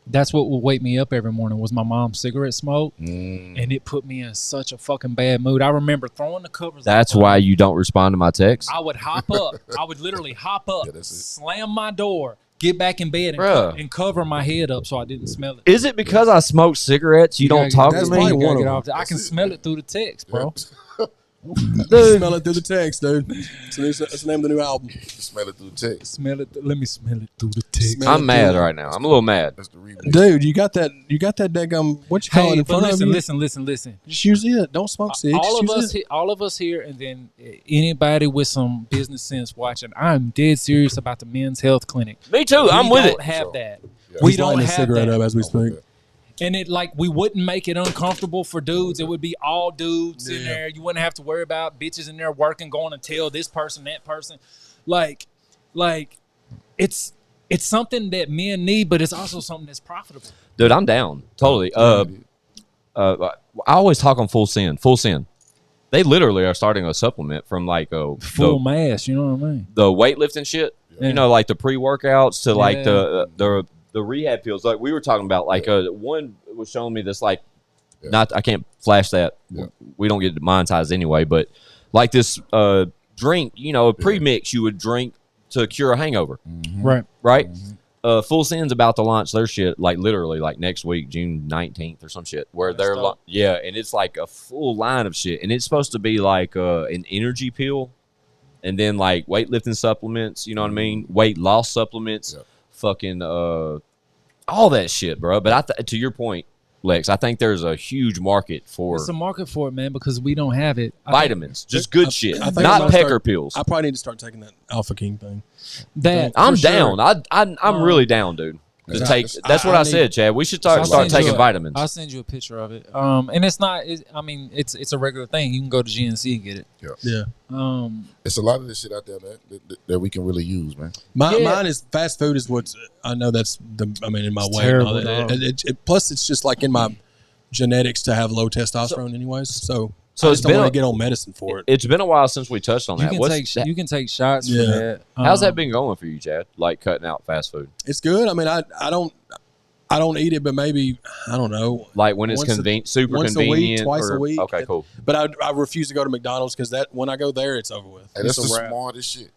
that's what would wake me up every morning was my mom's cigarette smoke, and it put me in such a fucking bad mood. I remember throwing the covers. That's why you don't respond to my texts. I would hop up. I would literally hop up, slam my door, get back in bed, and cover my head up so I didn't smell it. Is it because I smoke cigarettes you don't talk to me? I can smell it through the text, bro. Dude. Smell it through the text, dude. That's the name of the new album. Smell it through the text. Let me smell it through the text. I'm mad right now. I'm a little mad. That's the remix. Dude, you got that daggum, what you call it in front of you? Listen. Just use it. Don't smoke cigs. All of us here, and then anybody with some business sense watching, I'm dead serious about the men's health clinic. Me too. I'm with it. We don't have that. Yeah. We don't have cigarette that. Up as we speak. And it we wouldn't make it uncomfortable for dudes. It would be all dudes in there. You wouldn't have to worry about bitches in there working, going to tell this person, that person. Like it's something that men need, but it's also something that's profitable. Dude, I'm down. Totally. I always talk on Full Send. Full Send. They literally are starting a supplement from full mass, you know what I mean? The weightlifting shit. Yeah. You know, like the pre-workouts to like the rehab pills, like we were talking about, like one was showing me this, like, not I can't flash that. Yeah. We don't get monetized anyway, but like this drink, you know, a premix you would drink to cure a hangover. Mm-hmm. Right. Mm-hmm. Full Send's about to launch their shit, like literally like next week, June 19th or some shit, where they're and it's like a full line of shit, and it's supposed to be like an energy pill, and then like weightlifting supplements, you know what I mean, weight loss supplements. Fucking all that shit, bro. But to your point, Lex, I think there's a huge market for. It's a market for it, man, because we don't have it. Vitamins, just good shit, not pecker pills. I probably need to start taking that Alpha King thing. I'm down. I'm really down, dude. That's what I said, Chad. We should start taking vitamins. I'll send you a picture of it. And it's not. It's a regular thing. You can go to GNC and get it. Yeah. It's a lot of this shit out there that we can really use, man. Mine is fast food. Is what I know. That's in my way. And all that. Plus, it's just like in my genetics to have low testosterone, anyways. So I just don't want to get on medicine for it. It's been a while since we touched on that. You can take shots for that. How's that been going for you, Chad? Like cutting out fast food? It's good. I mean, I don't. I don't eat it, but maybe, I don't know. Like when it's super once convenient? A week, twice a week. Okay, cool. But I refuse to go to McDonald's because when I go there, it's over with. Hey, that's the smartest shit.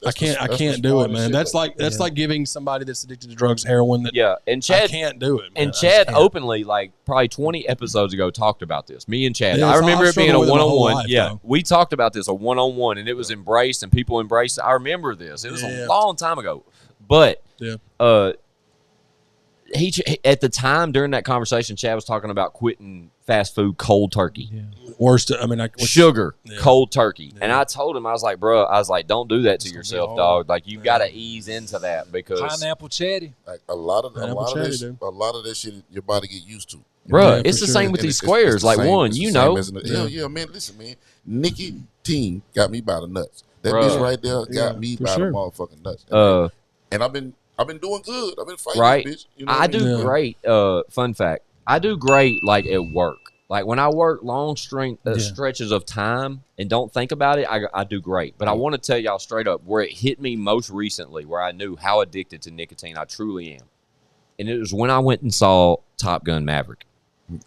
I can't do it, man. That's like giving somebody that's addicted to drugs heroin. And Chad I can't do it. Man. And Chad openly, like probably 20 episodes ago, talked about this. Me and Chad. Yeah, I remember it being a one-on-one. Though. We talked about this, a one-on-one, and it was embraced, and people embraced it. I remember this. It was a long time ago, but he at the time during that conversation, Chad was talking about quitting fast food cold turkey. Yeah. Worst. I mean, sugar, cold turkey. And I told him, I was like, bro, don't do that to yourself, dog. Like you got to ease into that because pineapple chatty. Like a lot of that shit your body get used to. Bro, it's the same with these squares. It's like same, one, man. Listen, man. Nicotine got me by the nuts. That bitch right there got me by the motherfucking nuts. And I've been doing good. I've been fighting this bitch. You know I do great. Fun fact. I do great like at work. Like when I work long stretches of time and don't think about it, I do great. But I want to tell y'all straight up where it hit me most recently, where I knew how addicted to nicotine I truly am. And it was when I went and saw Top Gun Maverick.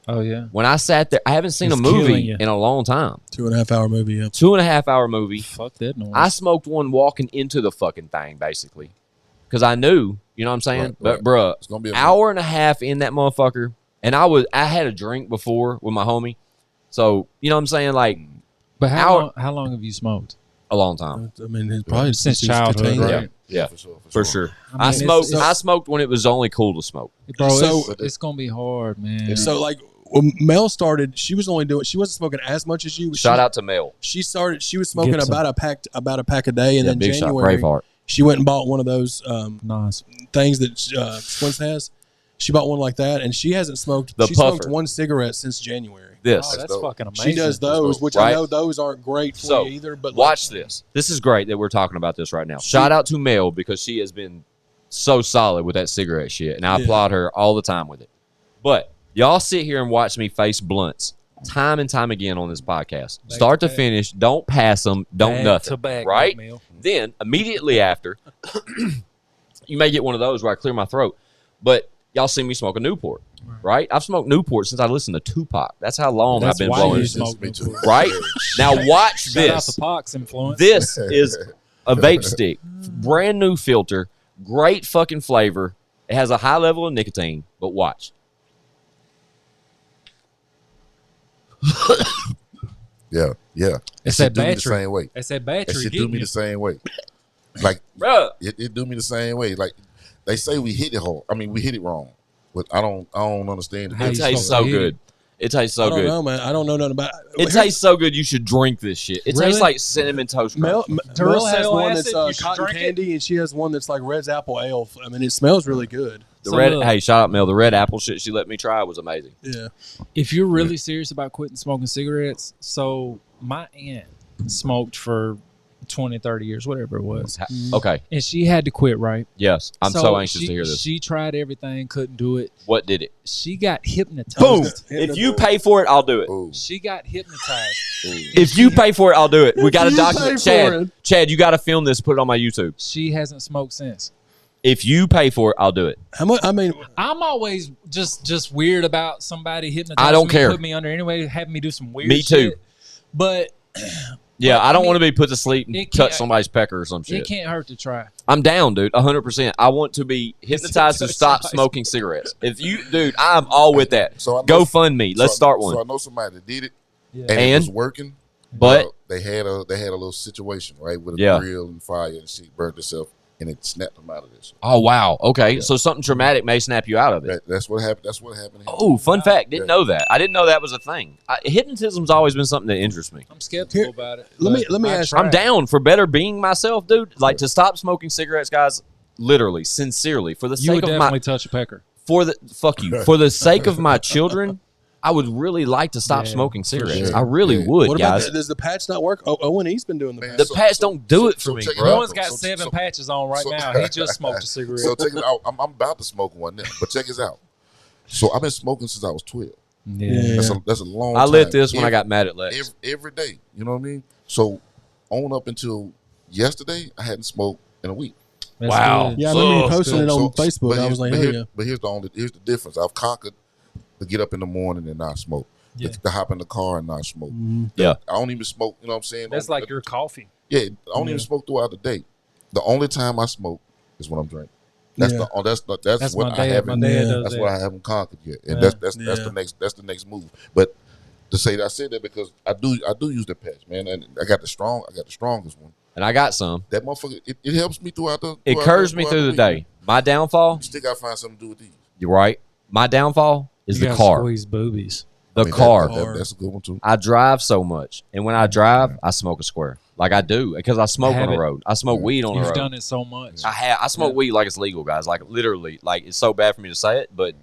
Oh, yeah. When I sat there, I haven't seen a movie in a long time. 2.5 hour movie, yeah. 2.5 hour movie. Fuck that noise. I smoked one walking into the fucking thing, basically. Because I knew, you know what I'm saying? Right. But, bruh, it's gonna be hour and a half in that motherfucker. And I had a drink before with my homie. So, you know what I'm saying? Like, but how long have you smoked? A long time. I mean, it's probably since childhood, right? Yeah, for sure. I mean, I smoked when it was only cool to smoke. Bro, it's going to be hard, man. So, like, when Mel started, she wasn't smoking as much as you. Shout out to Mel. She was smoking about a pack a day, and then big January, shot, she went and bought one of those nice things that Squints has. She bought one like that, and she hasn't smoked. She smoked one cigarette since January. That's fucking amazing. She does those, which I know those aren't great for you either. But watch this. This is great that we're talking about this right now. Shout out to Mel because she has been so solid with that cigarette shit, and I applaud her all the time with it. But y'all sit here and watch me face blunts time and time again on this podcast, start to finish. Don't pass them. Don't nothing. Right? Then immediately after, you may get one of those where I clear my throat, but y'all see me smoke a Newport, right? I've smoked Newport since I listened to Tupac. That's how long I've been blowing. Right? Now watch this. Shout out to Pac's influence. This is a vape stick. Brand new filter. Great fucking flavor. It has a high level of nicotine, but watch. Yeah. It's that battery. The same way. It's that battery. That shit do me the same way. Like, it do me the same way. Like, they say we hit it hard. I mean, we hit it wrong. But I don't understand. It tastes so good. It tastes so good. I don't know, man. I don't know nothing about it. It tastes so good. You should drink this shit. It tastes like cinnamon toast crunch. Mel has one that's cotton candy, and she has one that's like Red's apple ale. I mean, it smells really good. Hey, shout out Mel. The red apple shit she let me try was amazing. Yeah. If you're really serious about quitting smoking cigarettes, so my aunt smoked for 20, 30 years, whatever it was. Okay. And she had to quit, right? Yes. I'm so anxious to hear this. She tried everything, couldn't do it. What did it? She got hypnotized. Boom. If you pay for it, I'll do it. Ooh. She got hypnotized. If you pay for it, I'll do it. We got to document. Chad, you got to film this, put it on my YouTube. She hasn't smoked since. If you pay for it, I'll do it. How much? I mean, I'm always just weird about somebody hypnotizing I don't care. Put me under anyway, having me do some weird Me too. shit. But yeah, I don't want to be put to sleep and touch somebody's pecker or some shit. It can't hurt to try. I'm down, dude. 100%. I want to be hypnotized to stop smoking cigarettes. If you, dude, I'm all with that. So Go fund me. Let's start one. So I know somebody that did it, Yeah. and it was working. But they had a little situation, right, with a grill and fire, and she burned herself, and it snapped them out of this. Oh wow. Okay, so something traumatic may snap you out of it. That's what happened. That's what happened. Oh, fun fact. Didn't know that. I didn't know that was a thing. Hypnotism's always been something that interests me. I'm skeptical about it. Let me ask. I'm down for better being myself, dude. Like to stop smoking cigarettes, guys. Literally, sincerely, for the You would sake of definitely touch a pecker. for the sake of my children, I would really like to stop smoking cigarettes. Sure. I really would, What guys. about does the patch not work? O.N.E's been doing the patch. The patch don't do it for me, check it bro. out. One's got 7 patches on right now. He just smoked a cigarette. So check it out. I'm about to smoke one now, but check this out. So I've been smoking since I was 12. Yeah. That's a long I time. lit this when I got mad at Lex. Every day. You know what I mean? So on up until yesterday, I hadn't smoked in a week. Wow. Good. Yeah, I remember you posting it on Facebook. I was like, hell yeah. But here's the difference. I've conquered to get up in the morning and not smoke. Yeah. To hop in the car and not smoke. Yeah. I don't even smoke, you know what I'm saying? That's like your coffee. Yeah, I don't even smoke throughout the day. The only time I smoke is when I'm drinking. That's that's what I haven't. That's what I haven't conquered yet, and that's the next move. But to say that I said that because I do use the patch, man, and I got the strongest one, and I got some. That motherfucker, it helps me throughout the. It curves me through the day. My downfall. You still gotta find something to do with these. You're right. My downfall is the car. Squeeze boobies. The car. That's a good one too. I drive so much, and when I drive, I smoke a square. Like I do, because I smoke on the road. I smoke weed on the road. You've done it so much. I smoke weed like it's legal, guys. Like literally, like it's so bad for me to say it, but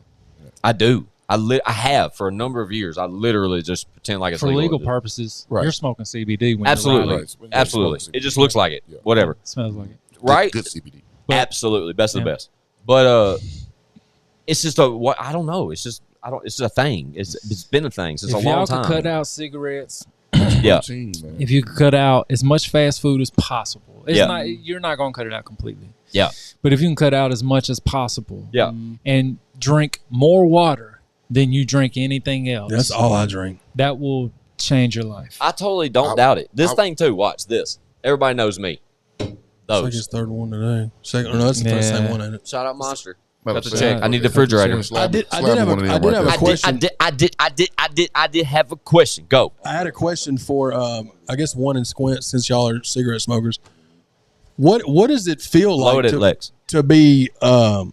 I do. I have for a number of years. I literally just pretend like it's for legal purposes. Right. You're smoking CBD when absolutely, you're right. absolutely. It just looks like it. Yeah. Whatever. It smells like it. Right? Good CBD. But, absolutely, best of the best. But it's just I don't know. It's just It's just a thing. It's been a thing since a long time. If y'all could cut out cigarettes. Yeah. Routine, if you could cut out as much fast food as possible, you're not going to cut it out completely. Yeah. But if you can cut out as much as possible, and drink more water than you drink anything else. That's all I drink. That will change your life. I totally don't doubt it. This thing too. Watch this. Everybody knows me. It's like his third one today. Second, no, that's the same one, ain't it? Shout out Monster. Got to check. I need the refrigerator. I did have a question. I did have a question. Go. I had a question for I guess One and Squint, since y'all are cigarette smokers. What does it feel like Lex. to be to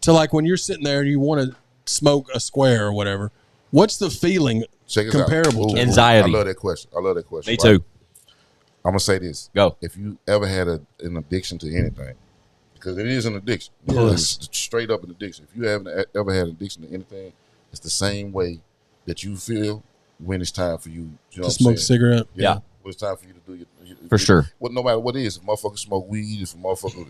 like when you're sitting there and you want to smoke a square or whatever? What's the feeling comparable to anxiety? I love that question. Me too. I'm gonna say this. Go. If you ever had an addiction to anything, because it is an addiction. Yes. It's straight up an addiction. If you haven't ever had an addiction to anything, it's the same way that you feel when it's time for you to smoke a cigarette. Yeah. When it's time for you to do your for sure. Well, no matter what it is, if motherfuckers smoke weed, if a motherfucker,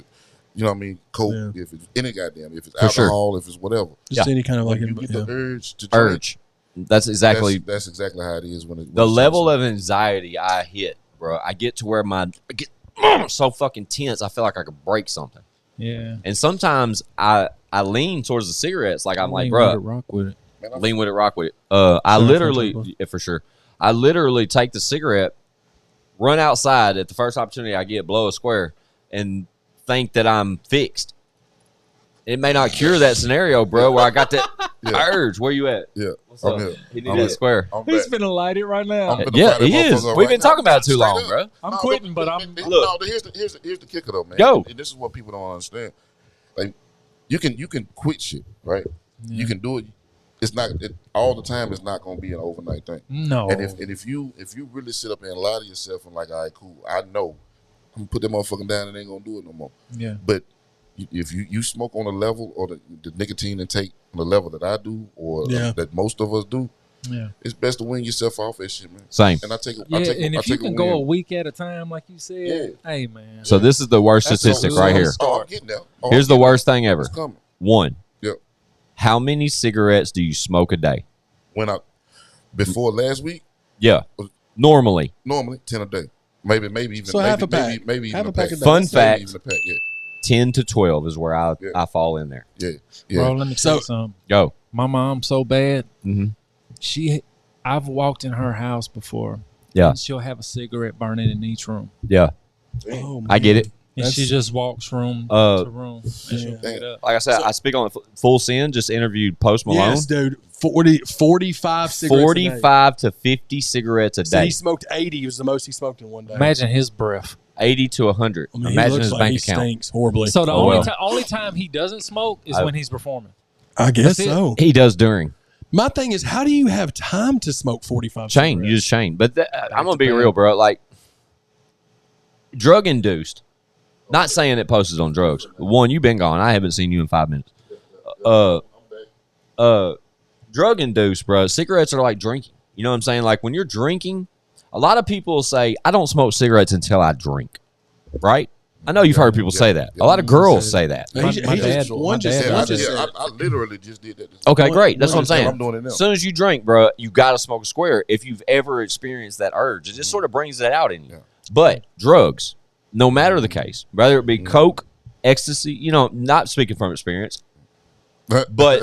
you know what I mean, coke, if it's any goddamn, if it's alcohol, if it's whatever. Just any kind of like you get the urge to drink. That's exactly how it is when the level of anxiety I hit, bro. I get to where I get so fucking tense. I feel like I could break something. Yeah. And sometimes I lean towards the cigarettes. Like I'm like, bro, rock with it. Lean with it, rock with it. I literally, for sure. I literally take the cigarette, run outside at the first opportunity I get, blow a square, and think that I'm fixed. It may not cure that scenario, bro, where I got that urge. Where you at? Yeah. What's up? He needed a square. He's finna light it right now. Yeah, he is. We've been talking about it too long, bro. I'm quitting, but I'm... Look. No, here's the kicker, though, man. Go. And this is what people don't understand. Like, you can quit shit, right? Yeah. You can do it. It's not all the time. It's not going to be an overnight thing. No. And if you really sit up there and lie to yourself and like, all right, cool, I know I'm gonna put that motherfucking down and ain't gonna do it no more. Yeah. But if you smoke on a level or the nicotine intake on the level that I do or that most of us do, it's best to wean yourself off that shit, man. Same. And I take and if you can go a week at a time, like you said, hey man. So this is the worst statistic right here. I'm getting there. Here's the worst thing ever. It's coming. One. Yep. How many cigarettes do you smoke a day? Before last week? Yeah. Normally 10 a day. Maybe even so half a pack. Maybe even half a pack. Fun fact. Even a pack, 10 to 12 is where I fall in there. Yeah. Bro, let me tell you something. Go. My mom's so bad. Mm-hmm. I've walked in her house before. Yeah. And she'll have a cigarette burning in each room. Yeah. Oh, I get it. And she just walks room to room. And she'll pick it up. Like I said, I speak on Full Sin. Just interviewed Post Malone. Yes, dude. 45 cigarettes 45 to 50 cigarettes a day. So he smoked 80. Was the most he smoked in one day. Imagine his breath. 80 to 100. I mean, Imagine his like bank he account. Stinks horribly. So the only time he doesn't smoke is when he's performing. I guess so. He does during. My thing is, how do you have time to smoke 45 chain? cigarettes? You just chain. But I'm going to be real, bro. Like, drug induced. Not saying it posted on drugs. One, you've been gone. I haven't seen you in 5 minutes. Drug induced, bro. Cigarettes are like drinking. You know what I'm saying? Like when you're drinking, a lot of people say, I don't smoke cigarettes until I drink. Right? I know you've heard people say that. A lot of girls say that. My dad I literally just did that. Okay, great. That's what I'm saying. I'm doing it now. As soon as you drink, bro, you got to smoke a square if you've ever experienced that urge. It just sort of brings that out in you. But drugs, no matter the case, whether it be coke, ecstasy, not speaking from experience, but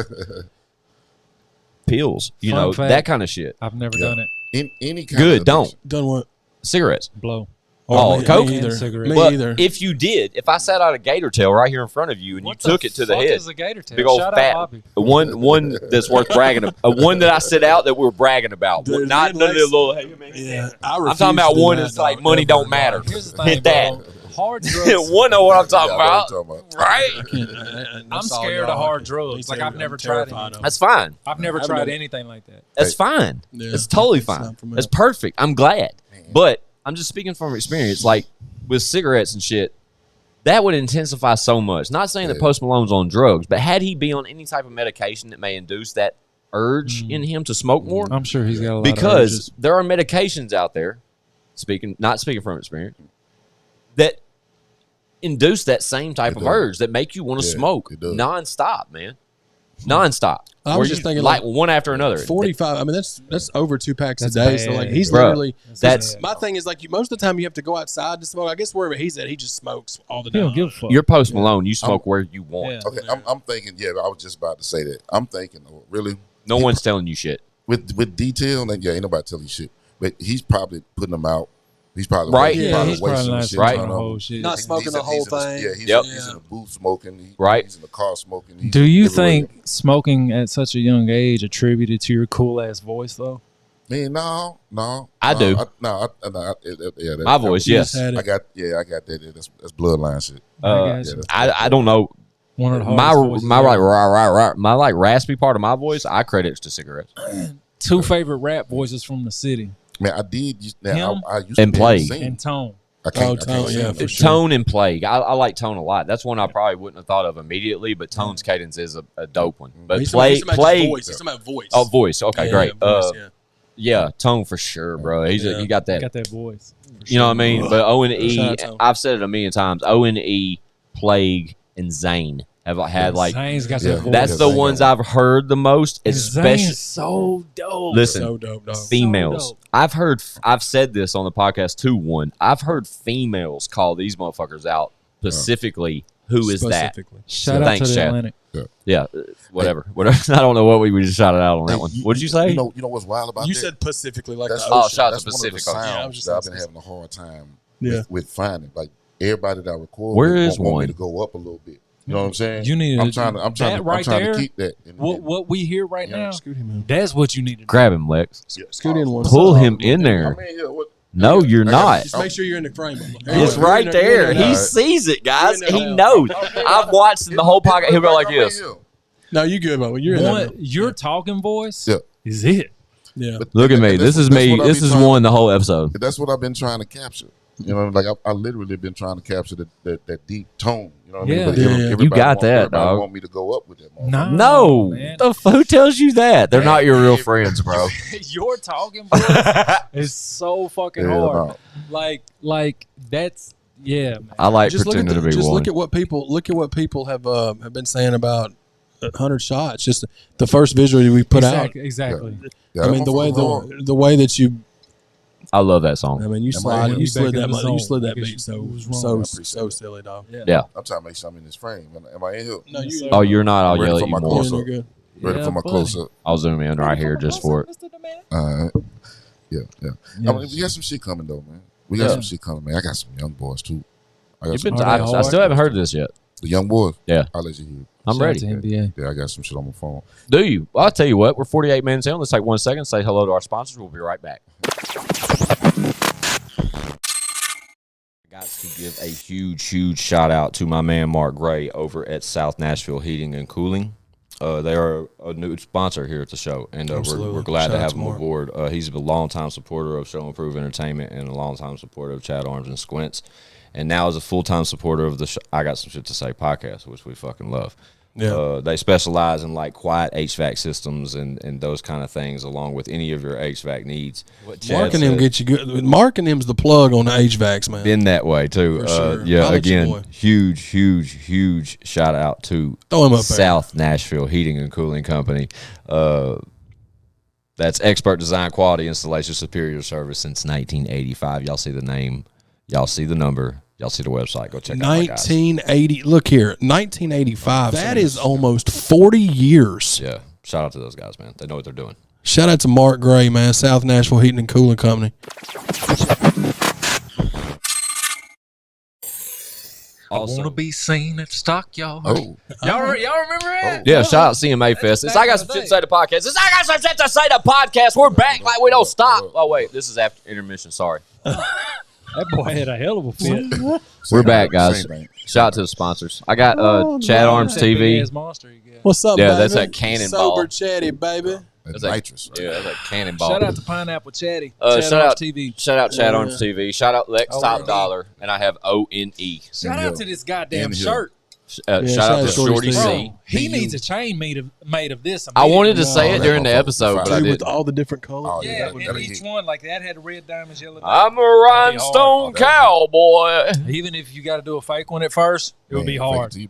pills, Fun fact, that kind of shit. I've never done it. In any kind Good, of don't. Done what? Cigarettes. Blow. Oh, Coke? Me either. Cigarettes. Me But either. if you did, if I sat out a gator tail right here in front of you and What you took it to the fuck head, is a gator tail? big old Shout fat out Bobby. one that's worth bragging about, one that I sit out that we're bragging about, Dude, not none of the little. Hey, man, Yeah, I'm talking about one that's like money don't matter. Here's the thing, Hit that. bro. Hard drugs. One know what I'm talking Yeah, I know about, what you're talking right? I'm scared of hard drugs. Like I've never tried it. That's fine. I've never tried anything like that. That's fine. Yeah, It's totally it's fine. not for me. That's perfect. I'm glad. But I'm just speaking from experience. Like with cigarettes and shit, that would intensify so much. Not saying that Post Malone's on drugs, but had he been on any type of medication that may induce that urge in him to smoke more, I'm sure he's got a lot because of urges. there are medications out there, not speaking from experience, that induce that same type of urge that make you want to smoke nonstop, man. Nonstop. I was just thinking like one after another. 45. I mean, that's over 2 packs a day. bad. So like he's Bruh, literally. that's My thing is like most of the time you have to go outside to smoke. I guess wherever he's at, he just smokes all the He time. don't give a fuck. you're Post Malone. You smoke where you want. Yeah. Okay, I'm thinking. Yeah, I was just about to say that. I'm thinking, really, No one's telling you shit. with detail, and ain't nobody telling you shit. But he's probably putting them out. He's probably Right. He's probably wasting not shit right. smoking on the whole them. shit. Not smoking the whole he's in thing. he's in the booth smoking. Right. He's in the car smoking. He's Do you everywhere. think smoking at such a young age attributed to your cool ass voice though? Man, no. I do. Yeah, My voice, yes. Had I it. got that. That's bloodline shit. I don't know. One of the My hardest voices my ever. my like raspy part of my voice, I credit to cigarettes. Two favorite rap voices from the city. Man, I did. Him I used and to Plague. sing. And Tone. I can't Tone, sing. yeah, for sure. Tone and Plague. I like Tone a lot. That's one I probably wouldn't have thought of immediately, but Tone's cadence is a dope one. But He's Plague, talking about just Plague. voice. He's talking about voice. Oh, voice. Okay, Yeah, great. voice, Yeah, Tone for sure, bro. He got that. Got that voice. You know what I mean? But O.N.E. Shout out Tone. I've said it a million times. O.N.E., Plague, and Zane have had like. Zane's got Yeah. that voice. That's the Zane ones got I've heard the most, Zane especially. is so dope. Listen, So dope, dog. females. dope. I've said this on the podcast too. I've heard females call these motherfuckers out specifically. Who is that? Specifically. Shout out Thanks, to the Chad. Atlantic. Yeah, whatever. I don't know what we just shouted out on that one. What did you say? You know what's wild about You that? said specifically like That's the Oh, ocean. shout out that's to one of the Pacific Ocean. sounds Yeah, I was just that I've saying been having a hard time Yeah. with finding. Like everybody that I record, Where with is want one? me to go up a little bit. You know what I'm saying? You need to- I'm trying there, to keep that. What we hear right now, Scoot him in. that's what you need to do. Grab him, Lex. Scoot in one. Pull him in there. I mean, yeah, what? No, you're I got- not. Just make sure you're in the frame. It's right there. He sees it, guys. He knows. I've watched the whole podcast. He'll go like this. No, you good, Bo. You're in there. Your talking voice Yeah. is it. Yeah. Look at me. This is me. This is one the whole episode. That's what I've been trying to capture. You know, like I literally been trying to capture that deep tone. You know what I mean? Yeah. But Yeah. everybody You got that, everybody dog. Want me to go up with that? Nah. No. man. Who tells you that? They're not your real friends, bro. Your talking voice is so fucking hard. Like that's man. I like Just pretending to be just one. look at what people have been saying about 100 shots. Just the first visual we put out. Exactly. Yeah, I mean the way that you. I love that song. I mean you Am I slid in? you slid Back in that the you zone slid that because beat you was wrong. so silly, dog. Yeah. I'm trying to make sure I'm in this frame. Am I in here? No, Yes, you. sir. Oh, you're not. I'll Ready yell for at you my more. close-up. You're good. Ready Yeah, for my buddy. close up. I'll zoom in right here just for it. Yeah. I mean, we got some shit coming though, man. We got some shit coming, man. I got some young boys too. I still haven't heard this yet. the young boys. Yeah. I'll let you hear. I'm Shout out ready. to NBA. Yeah, I got some shit on my phone. Do you? Well, I'll tell you what. We're 48 minutes in. Let's take 1 second. Say hello to our sponsors. We'll be right back. I got to give a huge shout out to my man Mark Gray over at South Nashville Heating and Cooling. They are a new sponsor here at the show, and we're glad Shout to out have to him Mark. aboard. He's a longtime supporter of Show Improve Entertainment and a longtime supporter of Chad Arms and Squints, and now is a full-time supporter of the I Got Some Shit to Say podcast, which we fucking love. Yeah. They specialize in like quiet HVAC systems and those kind of things, along with any of your HVAC needs. Mark and him get you good. Mark and him's the plug on the HVACs, man. Been that way too. For sure. Yeah, I'll let you again, boy. huge shout out to Throw him up there. South Nashville Heating and Cooling Company. That's expert design, quality installation, superior service since 1985. Y'all see the name, y'all see the number, Y'all see the website. Go check it out. 1980. Look here. 1985. That is almost 40 years. Yeah. Shout out to those guys, man. They know what they're doing. Shout out to Mark Gray, man. South Nashville Heating and Cooling Company. Also, I want to be seen at the stockyard. Oh. Y'all remember that? Yeah, shout out CMA Fest. It's I Got Some Shit to Say the podcast. It's I Got Some Shit to Say the podcast. We're back like we don't stop. Oh, wait. This is after intermission. Sorry. That boy had a hell of a fit. We're back, guys. Shout out to the sponsors. I got ChadArmesTV. What's up, yeah, baby? That's that cannonball. Sober Chatty, baby. That's nitrous. Right? Yeah, that's a cannonball. Shout out to Pineapple Chatty. Shout out TV. Shout out ChadArmesTV. Shout out Lex TopDollar. And I have O.N.E. Shout out to this goddamn shirt. Shout out to Shorty C. He needs a chain made of this. I wanted to say it during the episode, but I didn't. With all the different colors. Oh, yeah, and each one, like that had red diamonds, yellow I'm diamonds. a rhinestone cowboy. Even if you got to do a fake one at first, it would be hard. Yeah,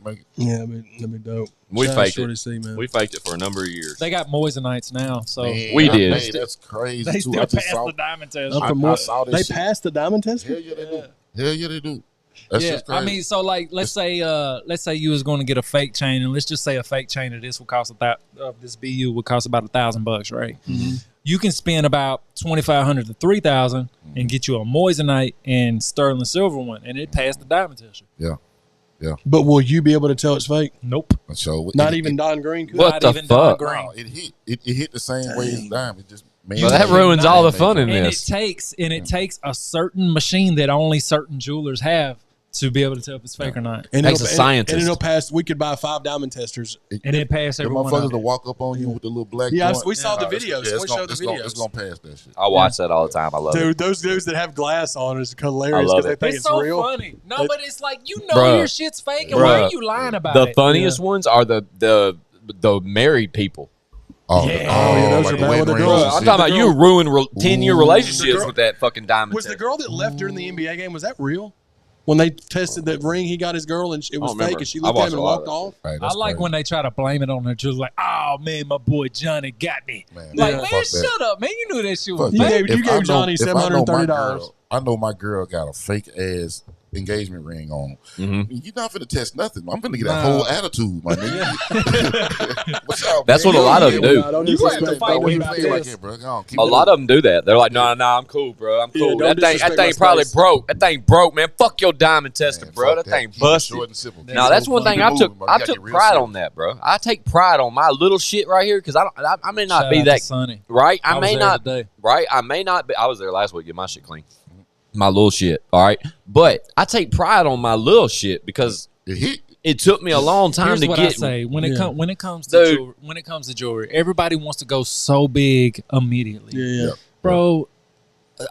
that'd be dope. We faked it. We faked it for a number of years. They got Moisanites now, so we did. Hey, that's crazy. They still passed the diamond test. I saw this they passed the diamond test? Hell yeah, they do. Hell yeah, they do. That's just crazy. I mean, so like, let's say you was going to get a fake chain, and let's just say a fake chain of this would cost this BU would cost about $1,000, right? Mm-hmm. You can spend about $2,500 to $3,000 and get you a Moissanite and sterling silver one, and it passed the diamond test. Yeah. Yeah. But will you be able to tell it's fake? Nope. So not even Don Green could. What the fuck? No, it hit the same way as diamond. It just well, that ruins all the fun in this. It takes a certain machine that only certain jewelers have to be able to tell if it's fake or not. And it's a scientist. And it'll pass. We could buy 5 diamond testers. And it pass every one. The motherfuckers to walk up on you with the little black joint. We saw the videos. Yeah, it's going to pass that shit. I watch that all the time. I love it. Dude, those dudes that have glass on is hilarious because they think it's so real. Funny. No, but it's like, your shit's fake, and why are you lying about it? The funniest ones are the married people. Those are bad with the girls. I'm talking about you ruin 10-year relationships with that fucking diamond. Was the girl that left during the NBA game, was that real? When they tested that ring, he got his girl, and it was fake, and she looked at him and walked off. Right, I like when they try to blame it on her. Just like, oh man, my boy Johnny got me. Man, shut up, man. You knew that shit was fake. You gave Johnny $730. I know my girl got a fake ass engagement ring on. Mm-hmm. You're not finna test nothing. I'm finna get a whole attitude, my nigga. What's up? That's what a lot of them do. You have to fight with this. A lot of them do that. They're like, no, I'm cool, bro. I'm cool. That thing probably broke. That thing broke, man. Fuck your diamond tester, bro. That thing busted. Now that's one thing I took pride on that, bro. I take pride on my little shit right here because I may not be that sunny. Right. I may not be. I was there last week getting my shit clean. My little shit, all right? But I take pride on my little shit because it took me a long time to get. I say when it comes to jewelry, everybody wants to go so big immediately. Yeah. Bro,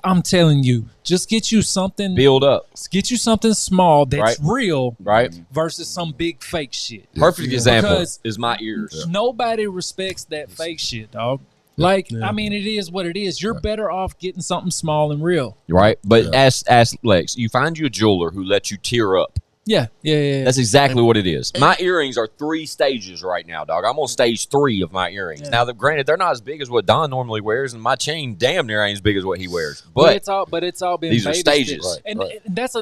I'm telling you, just get you something. Build up. Get you something small that's real, right? Versus some big fake shit. Perfect example is my ears. Nobody respects that fake shit, dog. Like, I mean, it is what it is. You're better off getting something small and real. Right. But ask Lex, you find you a jeweler who lets you tear up. Yeah. That's exactly what it is. My earrings are 3 stages right now, dog. I'm on stage 3 of my earrings. Yeah. Now, granted, they're not as big as what Don normally wears, and my chain damn near ain't as big as what he wears. But it's all been these are stages. And that's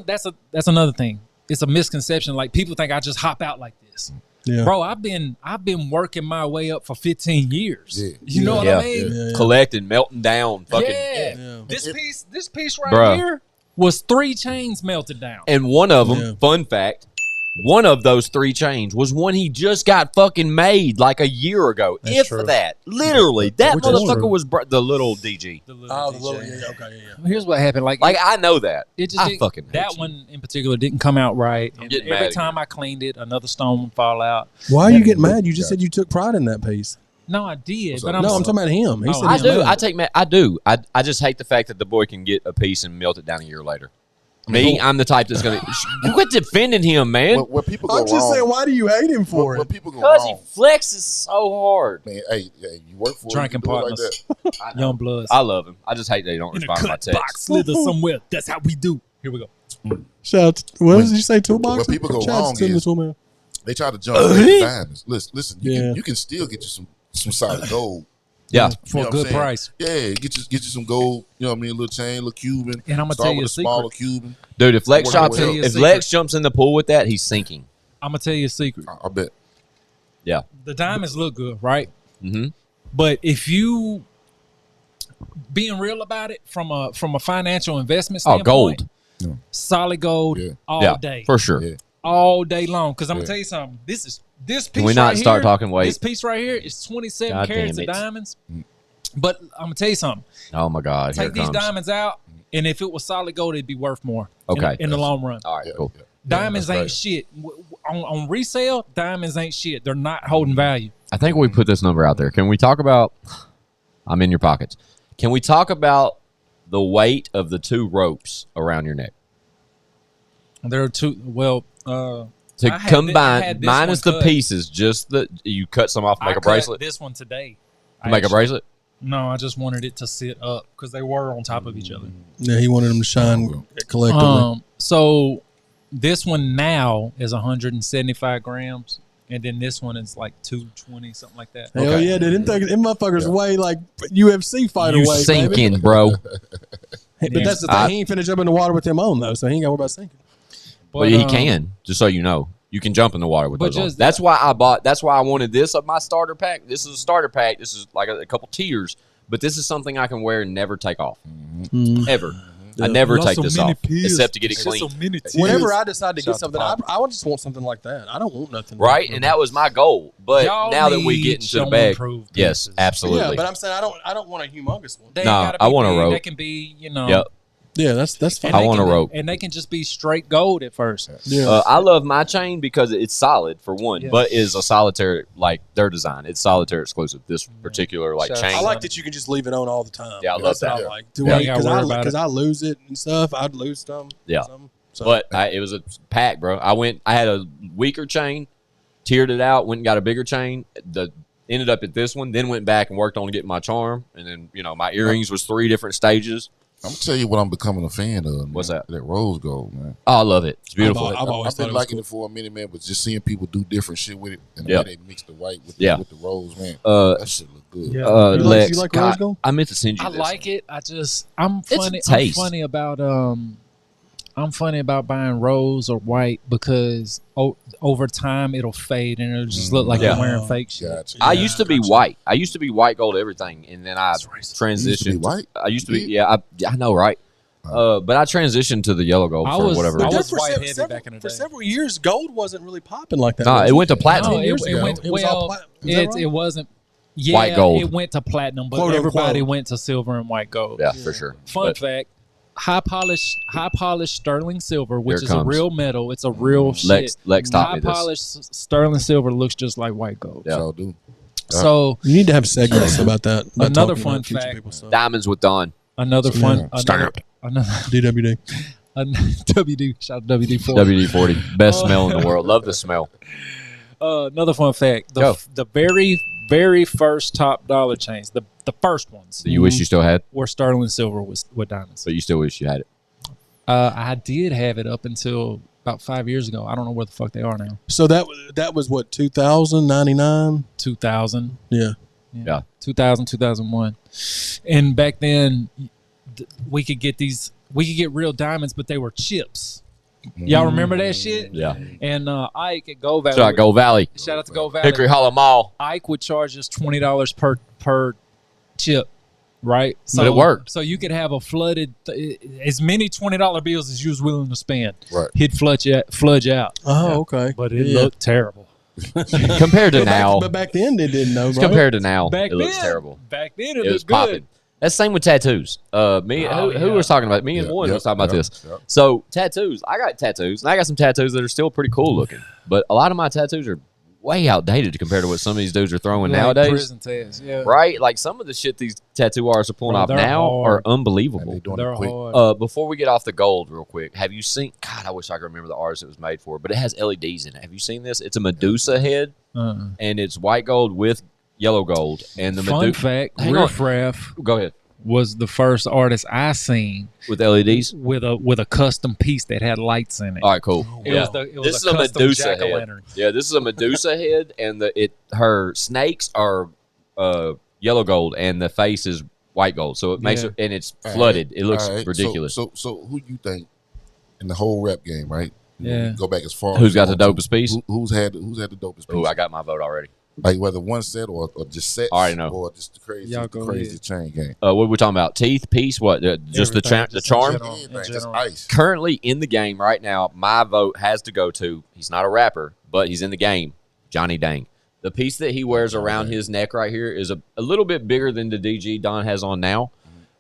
another thing. It's a misconception. Like, people think I just hop out like this. Yeah. Bro, I've been working my way up for 15 years. Yeah. You know what I mean? Yeah. Collecting, melting down, fucking. Yeah. This piece right here was 3 chains melted down. And one of them, fun fact, one of those 3 chains was one he just got fucking made like a year ago. That's true. That. Literally. That motherfucker was the little DG. The little DG. Okay. Here's what happened. Like I know that. I fucking that one in particular didn't come out right. And every time I cleaned it, another stone would fall out. Why are you getting mad? You just said you took pride in that piece. No, I did. But I'm talking about him. He said I do. I do. I just hate the fact that the boy can get a piece and melt it down a year later. Me, I'm the type that's gonna quit defending him, man. Where people go I'm just saying, why do you hate him for it? Where people go because wrong. He flexes so hard. Man, hey, you work for drinking partners, like young bloods. I love him. I just hate they don't respond to my text. Box slither somewhere. That's how we do. Here we go. Shout out. What did you say? Toolbox. Where people go wrong is they try to jump diamonds. Listen, you can still get you some solid gold Yeah, for a good price. Yeah, get you some gold. You know what I mean? A little chain, a little Cuban. And I'm gonna tell you a secret. Smaller Cuban. Dude, if Lex jumps in the pool with that, he's sinking. I'm gonna tell you a secret. I bet. Yeah, the diamonds look good, right? Mm-hmm. But if you being real about it from a financial investment standpoint, gold, solid gold, all day for sure, all day long. Because I'm gonna tell you something. This piece. Can we not start talking weight? This piece right here is 27 carats of diamonds. But I'm gonna tell you something. Oh my God! Take these diamonds out, and if it was solid gold, it'd be worth more. Okay, in the long run. All right, cool. Diamonds ain't shit. On resale, diamonds ain't shit. They're not holding value. I think we put this number out there. Can we talk about? I'm in your pockets. Can we talk about the weight of the two ropes around your neck? There are two. Well, to combine minus the pieces, just you cut some off to make a bracelet. This one today. To make a bracelet? No, I just wanted it to sit up because they were on top of each other. Yeah, he wanted them to shine collectively. So this one now is 175 grams. And then this one is like 220, something like that. Hell yeah, dude. Them motherfuckers weigh like UFC fighter weight. Sinking, bro. But that's the thing. He ain't finna jump in the water with them on, though, so he ain't got to worry about sinking. But he can, just so you know. You can jump in the water with those on. That's why I wanted this of my starter pack. This is a starter pack. This is like a couple tiers. But this is something I can wear and never take off. Mm-hmm. Ever. I never take this off except to get it clean. Whenever I decide to get something, I just want something like that. I don't want nothing. Right, and that was my goal. But now that we get into the bag, yes, absolutely. Yeah, but I'm saying I don't want a humongous one. No, I want a rope. They can be, Yep. Yeah, that's fine. I want a rope. And they can just be straight gold at first. Yeah. I love my chain because it's solid, for one, but is a solitaire, like their design. It's solitaire exclusive, this particular chain. I like that you can just leave it on all the time. Yeah, I love that. I like. Because I lose it and stuff. I'd lose some. Yeah. But it was a pack, bro. I had a weaker chain, tiered it out, went and got a bigger chain. Ended up at this one, then went back and worked on getting my charm. And then, my earrings was 3 different stages. I'm gonna tell you what I'm becoming a fan of. Man. What's that? That rose gold, man. Oh, I love it. It's beautiful. I've been liking it for a minute, man. But just seeing people do different shit with it, and the way they mix the white with the rose, man. That shit look good. Yeah. Lex, you like rose gold? I meant to send you. I like it. I'm funny. I'm funny about buying rose or white because over time it'll fade and it'll just look like you're wearing fake shit. Gotcha. I used to be white. I used to be white gold everything, and then I transitioned. You used to be white? I used to be. I know, right? But I transitioned to the yellow gold for whatever reason. I was white-headed back in the day. For several years, gold wasn't really popping like that. No, it went to platinum. No, it wasn't. Yeah, white gold. It went to platinum, but everybody went to silver and white gold. Yeah, for sure. Fun fact. High polished sterling silver, which is a real metal. It's a real shit. Lex taught me this. High polished sterling silver looks just like white gold. Yeah. So do. So you need to have segments about that. Another fun fact: Diamonds with Dawn. Another fun. Stamp. Another DWD. WD. Shout out WD-40. WD-40. Best smell in the world. Love the smell. Another fun fact: the very, very first top dollar chains, the first ones. So you wish you still had? Were sterling silver with diamonds. But you still wish you had it? I did have it up until about 5 years ago. I don't know where the fuck they are now. So that was what, 2000, 99? 2000. Yeah. 2000, 2001. And back then, we could get real diamonds, but they were chips. Y'all remember that shit? Yeah. And Ike at Goat Valley. Shout out Goat Valley. Shout out to Goat Valley. Hickory Hollow Mall. Ike would charge us $20 per chip, right? So, but it worked. So you could have a flooded, as many $20 bills as you was willing to spend. Right. He'd fludge out. Oh, okay. But it looked terrible. Compared to now. But back then they didn't know, right? Compared to now, it looks terrible. Back then it was looked good. Popping. That's the same with tattoos. Who was talking about? Me and one was talking about this. Yep. So tattoos. I got tattoos, and I got some tattoos that are still pretty cool looking. But a lot of my tattoos are way outdated compared to what some of these dudes are throwing nowadays. Prison tats, right? Like some of the shit these tattoo artists are pulling off now are unbelievable. They're hard. Before we get off the gold real quick, have you seen, God, I wish I could remember the artist it was made for, but it has LEDs in it. Have you seen this? It's a Medusa head, and it's white gold with yellow gold. And the Fun fact, Riff Raff go ahead. Was the first artist I seen with LEDs with a custom piece that had lights in it. All right, cool. This is a Medusa head. Yeah, this is a Medusa head, and her snakes are yellow gold, and the face is white gold. So it makes it, and it's flooded. It looks ridiculous. So who you think in the whole rap game, right? Yeah. Go back as far. Who's got the dopest piece? Who's had the dopest piece? Oh, I got my vote already. Like whether one set or just sets, I already know. or just the crazy chain game. What are we talking about? Teeth, piece, what? Just the charm? Just ice. Currently in the game right now, my vote has to go to, he's not a rapper, but he's in the game, Johnny Dang. The piece that he wears around his neck right here is a little bit bigger than the DG Don has on now,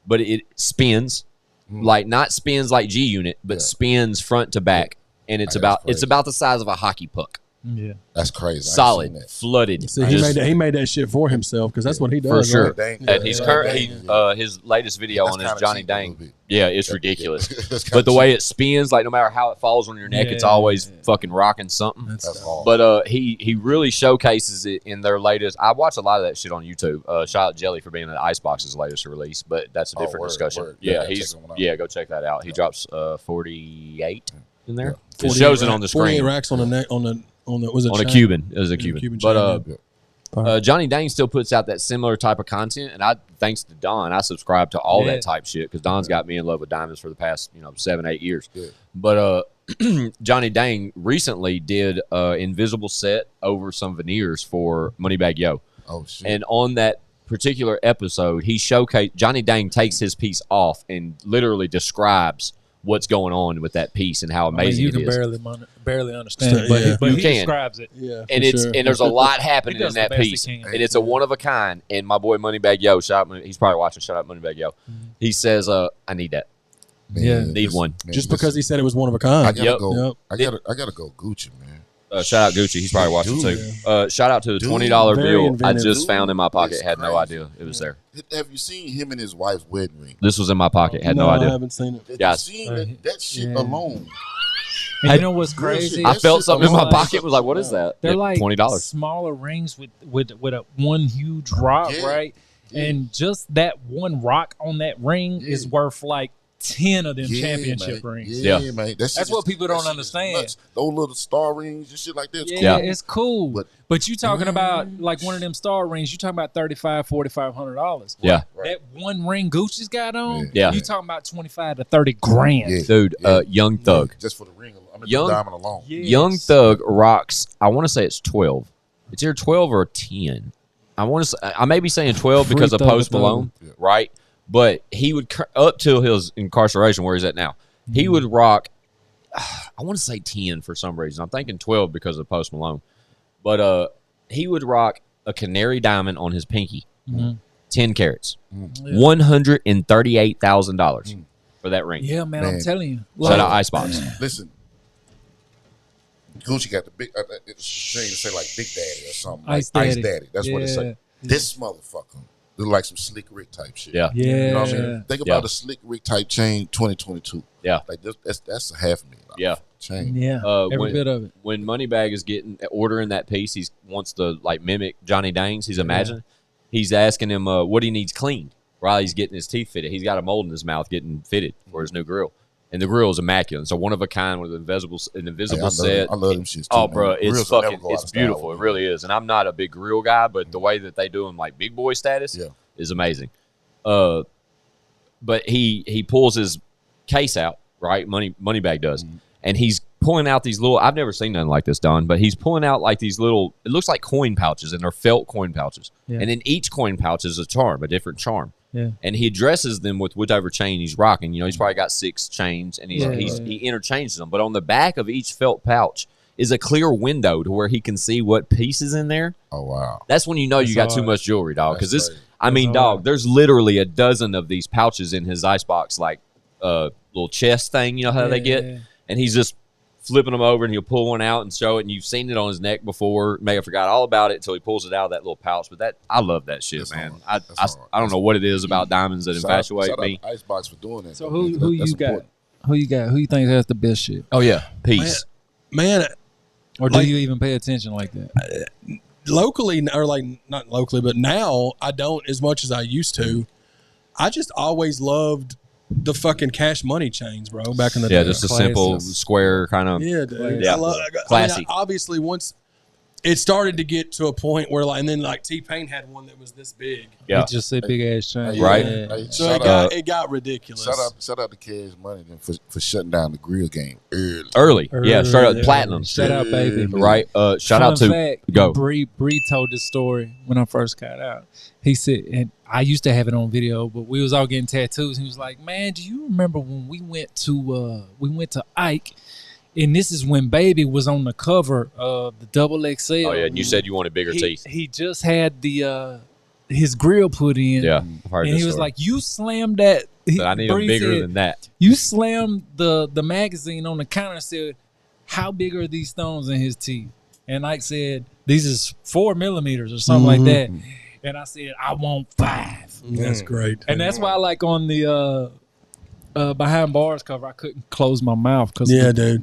but it spins, like not spins like G-Unit, but spins front to back, and it's about the size of a hockey puck. Yeah, that's crazy. Solid, flooded. See, he made that shit for himself because that's what he does. For sure. Right? And he's his latest video on his Johnny Dang. Yeah, it's ridiculous. But the way it spins, like no matter how it falls on your neck, it's always fucking rocking something. That's awesome. But he really showcases it in their latest. I watch a lot of that shit on YouTube. Shout out Jelly for being in Icebox's latest release, but that's a different discussion. Word. Yeah, go check that out. He drops 48 in there. It shows it on the screen. 48 racks on the neck on a Cuban. It was a Cuban. But Johnny Dang still puts out that similar type of content, and thanks to Don, I subscribe to all that type shit because Don's got me in love with diamonds for the past 7-8 years. Yeah. But Johnny Dang recently did invisible set over some veneers for Moneybagg Yo. Oh shit! And on that particular episode, he showcased Johnny Dang takes his piece off and literally describes what's going on with that piece and how amazing it is. You can barely understand it, but he describes it. Yeah, and there's a lot happening in that piece, and it's a one of a kind. And my boy Moneybagg Yo, he's probably watching. Shout out Moneybagg Yo. He says, "I need that. Need one." Just because he said it was one of a kind. I gotta go. I gotta go Gucci, man. Shout out Gucci. He's probably watching too. Shout out to the $20 bill I just found in my pocket. Had no idea it was there. Have you seen him and his wife's wedding ring? This was in my pocket. Had no idea. I haven't seen it. Have you seen that shit alone? And you know what's crazy? I felt something in my pocket. Was like, what is that? They're like $20. Smaller rings with a one huge rock, right? Yeah. And just that one rock on that ring is worth like 10 of them championship rings. Yeah, man. That's what people don't understand. Those little star rings and shit like that. Yeah, it's cool. But you talking about like one of them star rings, you talking about $3,500, $4,500. Yeah. That one ring Gucci's got on, you talking about 25 to 30 grand. Yeah. Dude, Young Thug. Just for the ring. The diamond alone. Yes. Young Thug rocks, I want to say it's 12. It's either 12 or 10. I may be saying 12 because of Post Malone, right? But he would, up till his incarceration, where he's at now, he would rock, I want to say 10 for some reason. I'm thinking 12 because of Post Malone. But he would rock a canary diamond on his pinky, 10 carats, $138,000 for that ring. Yeah, man, I'm telling you. Shout out Icebox. Listen, Gucci got the big, it's strange to say like Big Daddy or something. Ice Daddy. That's what it say. This motherfucker look like some Slick Rick type shit. Yeah. You know what I mean? Think about the Slick Rick type chain 2022. Yeah. Like that's $500,000 chain. Yeah. Every bit of it. When Moneybagg is ordering that piece, he wants to like mimic Johnny Dang's. He's imagining. He's asking him what he needs cleaned while he's getting his teeth fitted. He's got a mold in his mouth getting fitted for his new grill. And the grill is immaculate. So one of a kind with an invisible set. I love them shits too. Oh, bro, it's beautiful. It really is. And I'm not a big grill guy, but the way that they do them like big boy status is amazing. But he pulls his case out, right? Moneybagg does. And he's pulling out these little, I've never seen nothing like this, Don, but he's pulling out like these little, it looks like coin pouches, and they're felt coin pouches. Yeah. And in each coin pouch is a charm, a different charm. Yeah. And he addresses them with whatever chain he's rocking. You know, he's probably got 6 chains, and he interchanges them. But on the back of each felt pouch is a clear window to where he can see what piece is in there. Oh, wow. That's when you know you got too much jewelry, dog. Because there's literally a dozen of these pouches in his icebox, like little chest thing, you know how they get? And he's just flipping them over, and he'll pull one out and show it, and you've seen it on his neck before. May have forgot all about it until he pulls it out of that little pouch. But I love that shit, man. I don't know what it is about diamonds that infatuate me. Icebox for doing that. So who you got? Who you got? Who you think has the best shit? Oh yeah, peace, man. Or do you even pay attention like that? Locally, or like not locally, but now I don't as much as I used to. I just always loved the fucking Cash Money chains, bro, back in the day. Yeah, just a simple square kind of. Yeah, dude. Yeah. classy. I mean, obviously, once it started to get to a point where and then T-Pain had one that was this big. Yeah, it just a big ass chain, right? Hey, so it got ridiculous. Shout out to Cash Money then for shutting down the grill game early. Yeah, straight up platinum. Shout out, baby. Right. Shout out to fact, go. Bree told this story when I first got out. He said, and I used to have it on video, but we was all getting tattoos. He was like, "Man, do you remember when we went to Ike?" And this is when Baby was on the cover of the XXL. Oh yeah, and you said you wanted bigger teeth. He just had the his grill put in. Yeah, I've heard and this he was story. like, "You slammed that." I need them bigger than that. You slammed the magazine on the counter and said, "How big are these stones in his teeth?" And Ike said, "These is 4 millimeters or something like that." And I said, "I want 5." That's great. And that's why, on the Behind Bars cover, I couldn't close my mouth because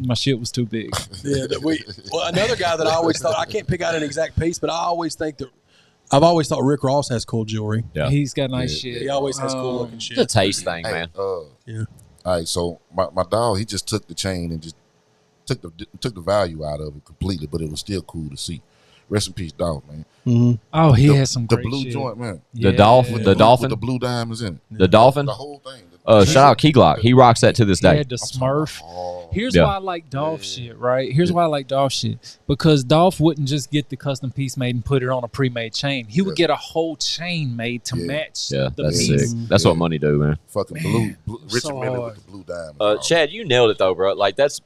my shit was too big. Yeah, another guy that I always thought, I can't pick out an exact piece, but I've always thought Rick Ross has cool jewelry. Yeah, he's got nice shit. He always has cool looking shit. It's a taste thing, man. Yeah. All right, so my dog, he just took the chain and just took the value out of it completely, but it was still cool to see. Rest in peace, dog, man. Mm-hmm. Oh, he has some great blue shit. joint, man. Yeah. The dolphin, with the blue diamonds in it. The dolphin, the whole thing. Shout out Key Glock. He rocks that to this day. He had the Smurf. Here's why I like Dolph shit, right? Here's why I like Dolph shit. Because Dolph wouldn't just get the custom piece made and put it on a pre-made chain. He would get a whole chain made to match the that's piece. sick. That's what money do, man. Fucking blue Richard Miller with the blue diamond. Chad, you nailed it though, bro. That's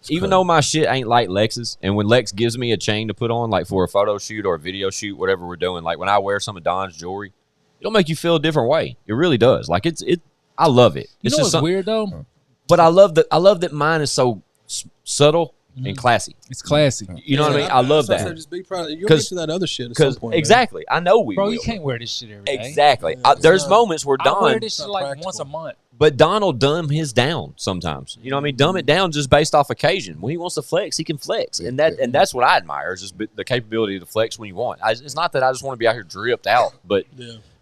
even though my shit ain't like Lex's, and when Lex gives me a chain to put on, for a photo shoot or a video shoot, whatever we're doing, when I wear some of Don's jewelry, it'll make you feel a different way. It really does. I love it. You know what's weird though? But I love that mine is so subtle and classy. It's classy. You know what I mean? I love that. Just be proud. You'll get to that other shit at some point. Exactly. I know we will. You can't wear this shit every day. Exactly. There's moments where Don... I wear this shit once a month. But Don will dumb his down sometimes. You know what I mean? Dumb it down just based off occasion. When he wants to flex, he can flex. And that's what I admire, is just the capability to flex when you want. It's not that I just want to be out here dripped out, but...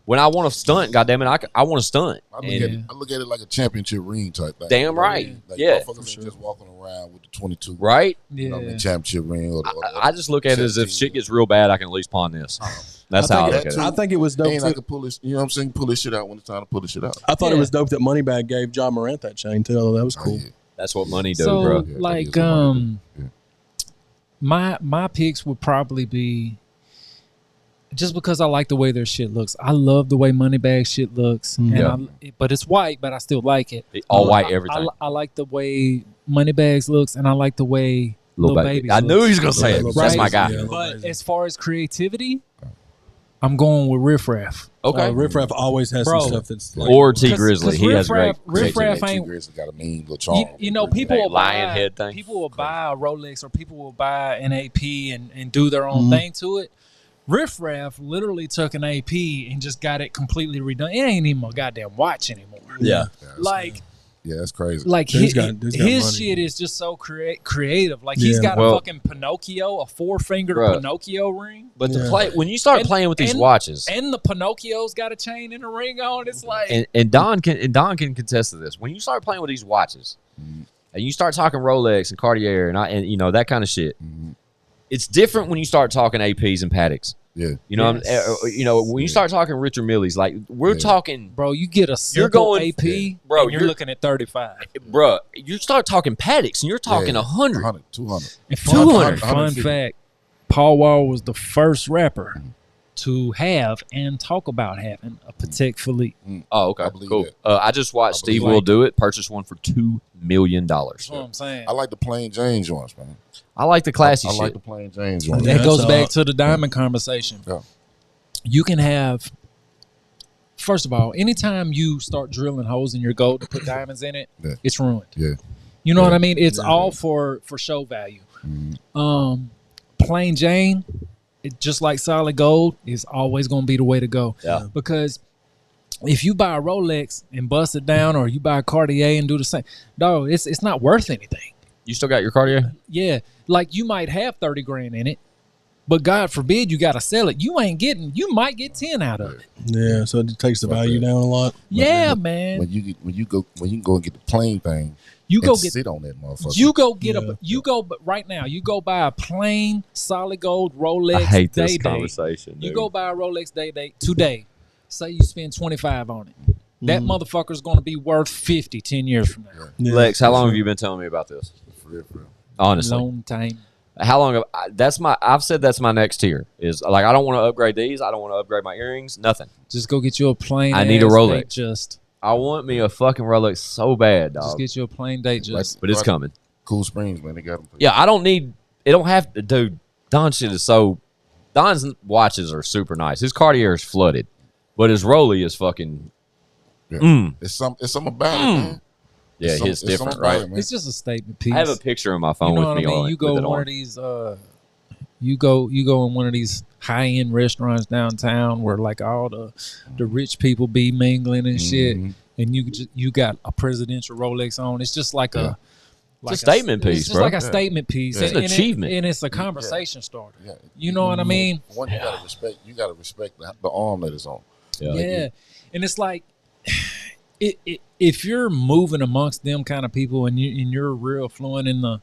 When I want to stunt, goddammit, I want to stunt. I look at it like a championship ring type thing. Damn right. Motherfuckers ain't just walking around with the 22. Right? You know, the championship ring. Or I just look at it as if shit gets real bad, I can at least pawn this. That's how I look at it. I think it was dope. I can pull this, you know what I'm saying? Pull this shit out when it's time to pull this shit out. I thought it was dope that Moneybag gave John Morant that chain too. Although that was cool. That's what money do, bro. My picks would probably be, just because I like the way their shit looks. I love the way Moneybag shit looks. But it's white, but I still like it. All white everything. I like the way Moneybags looks, and I like the way Lil Baby I knew he was going to say it. That's my guy. Yeah, but as far as creativity, I'm going with Riff Raff. Okay. Riff Raff always has some stuff that's or T Grizzly. He has great. Riff Raff ain't. T Grizzly got a mean little charm. You know, people will lion buy head thing. People will buy a Rolex, or people will buy an AP and do their own thing to it. Riff Raff literally took an AP and just got it completely redone. It ain't even a goddamn watch anymore. Yeah. That's crazy. Like his shit is just so creative. Like he's got a fucking Pinocchio, a 4-fingered Pinocchio ring. But to play, when you start playing with these watches, and the Pinocchio's got a chain and a ring on, it's like and Don can contest to this. When you start playing with these watches, and you start talking Rolex and Cartier and you know that kind of shit, it's different when you start talking APs and Patek's. Yeah, you know, when you start talking Richard Millie's, like we're talking, bro. You get a simple AP, bro. You're looking at 35, bro. You start talking Patek's, and you're talking 100, 200. 200. Fun fact: Paul Wall was the first rapper to have and talk about having a Patek Philippe. Oh, okay, cool. I just watched Steve Will do it. Purchase one for $2 million. That's what I'm saying. I like the plain Jane joints, man. I like the classy shit. I like the plain Jane joints. That goes back to the diamond conversation. Yeah. You can have, first of all, anytime you start drilling holes in your gold to put diamonds in it, it's ruined. Yeah. You know what I mean? It's all for show value. Plain Jane, just like solid gold, is always going to be the way to go. Yeah. Because if you buy a Rolex and bust it down, or you buy a Cartier and do the same, dog, it's not worth anything. You still got your Cartier? Yeah. Like you might have 30 grand in it, but God forbid you got to sell it. You might get 10 out of it. Yeah. So it takes the value down a lot. Yeah, man. When you can go and get the plain thing, You go sit on that motherfucker. You go get but right now, you go buy a plain solid gold Rolex. I hate Day this Day. conversation. You dude. go buy a Rolex Day today. Say you spend 25 on it. That motherfucker's going to be worth 50 10 years from now. Yeah. Lex, how long have you been telling me about this? For real. Honestly, Long time. how long? I've said that's my next tier. Is like I don't want to upgrade these. I don't want to upgrade my earrings. Nothing. Just go get you a plain. I need a Rolex. Datejust. I want me a fucking Rolex so bad, dog. Just get you a plain Datejust. But it's coming. Cool Springs, man. They got them. Yeah, I don't need. It don't have to. Dude, Don shit is so. Don's watches are super nice. His Cartier is flooded, but his Rolly is fucking. Yeah. It's something about it, man. Yeah, it's different, right? It, It's just a statement piece. I have a picture on my phone with me on it. You go with it one on. of these. You go in one of these high end restaurants downtown where like all the rich people be mingling and shit, and you got a presidential Rolex on. It's just like a. Like it's a statement piece, It's just bro. like a statement piece. It's an achievement. And it's a conversation starter. Yeah. You know what I mean? One, you gotta respect the arm that is on. Yeah. And it's like if you're moving amongst them kind of people and you're real fluent in the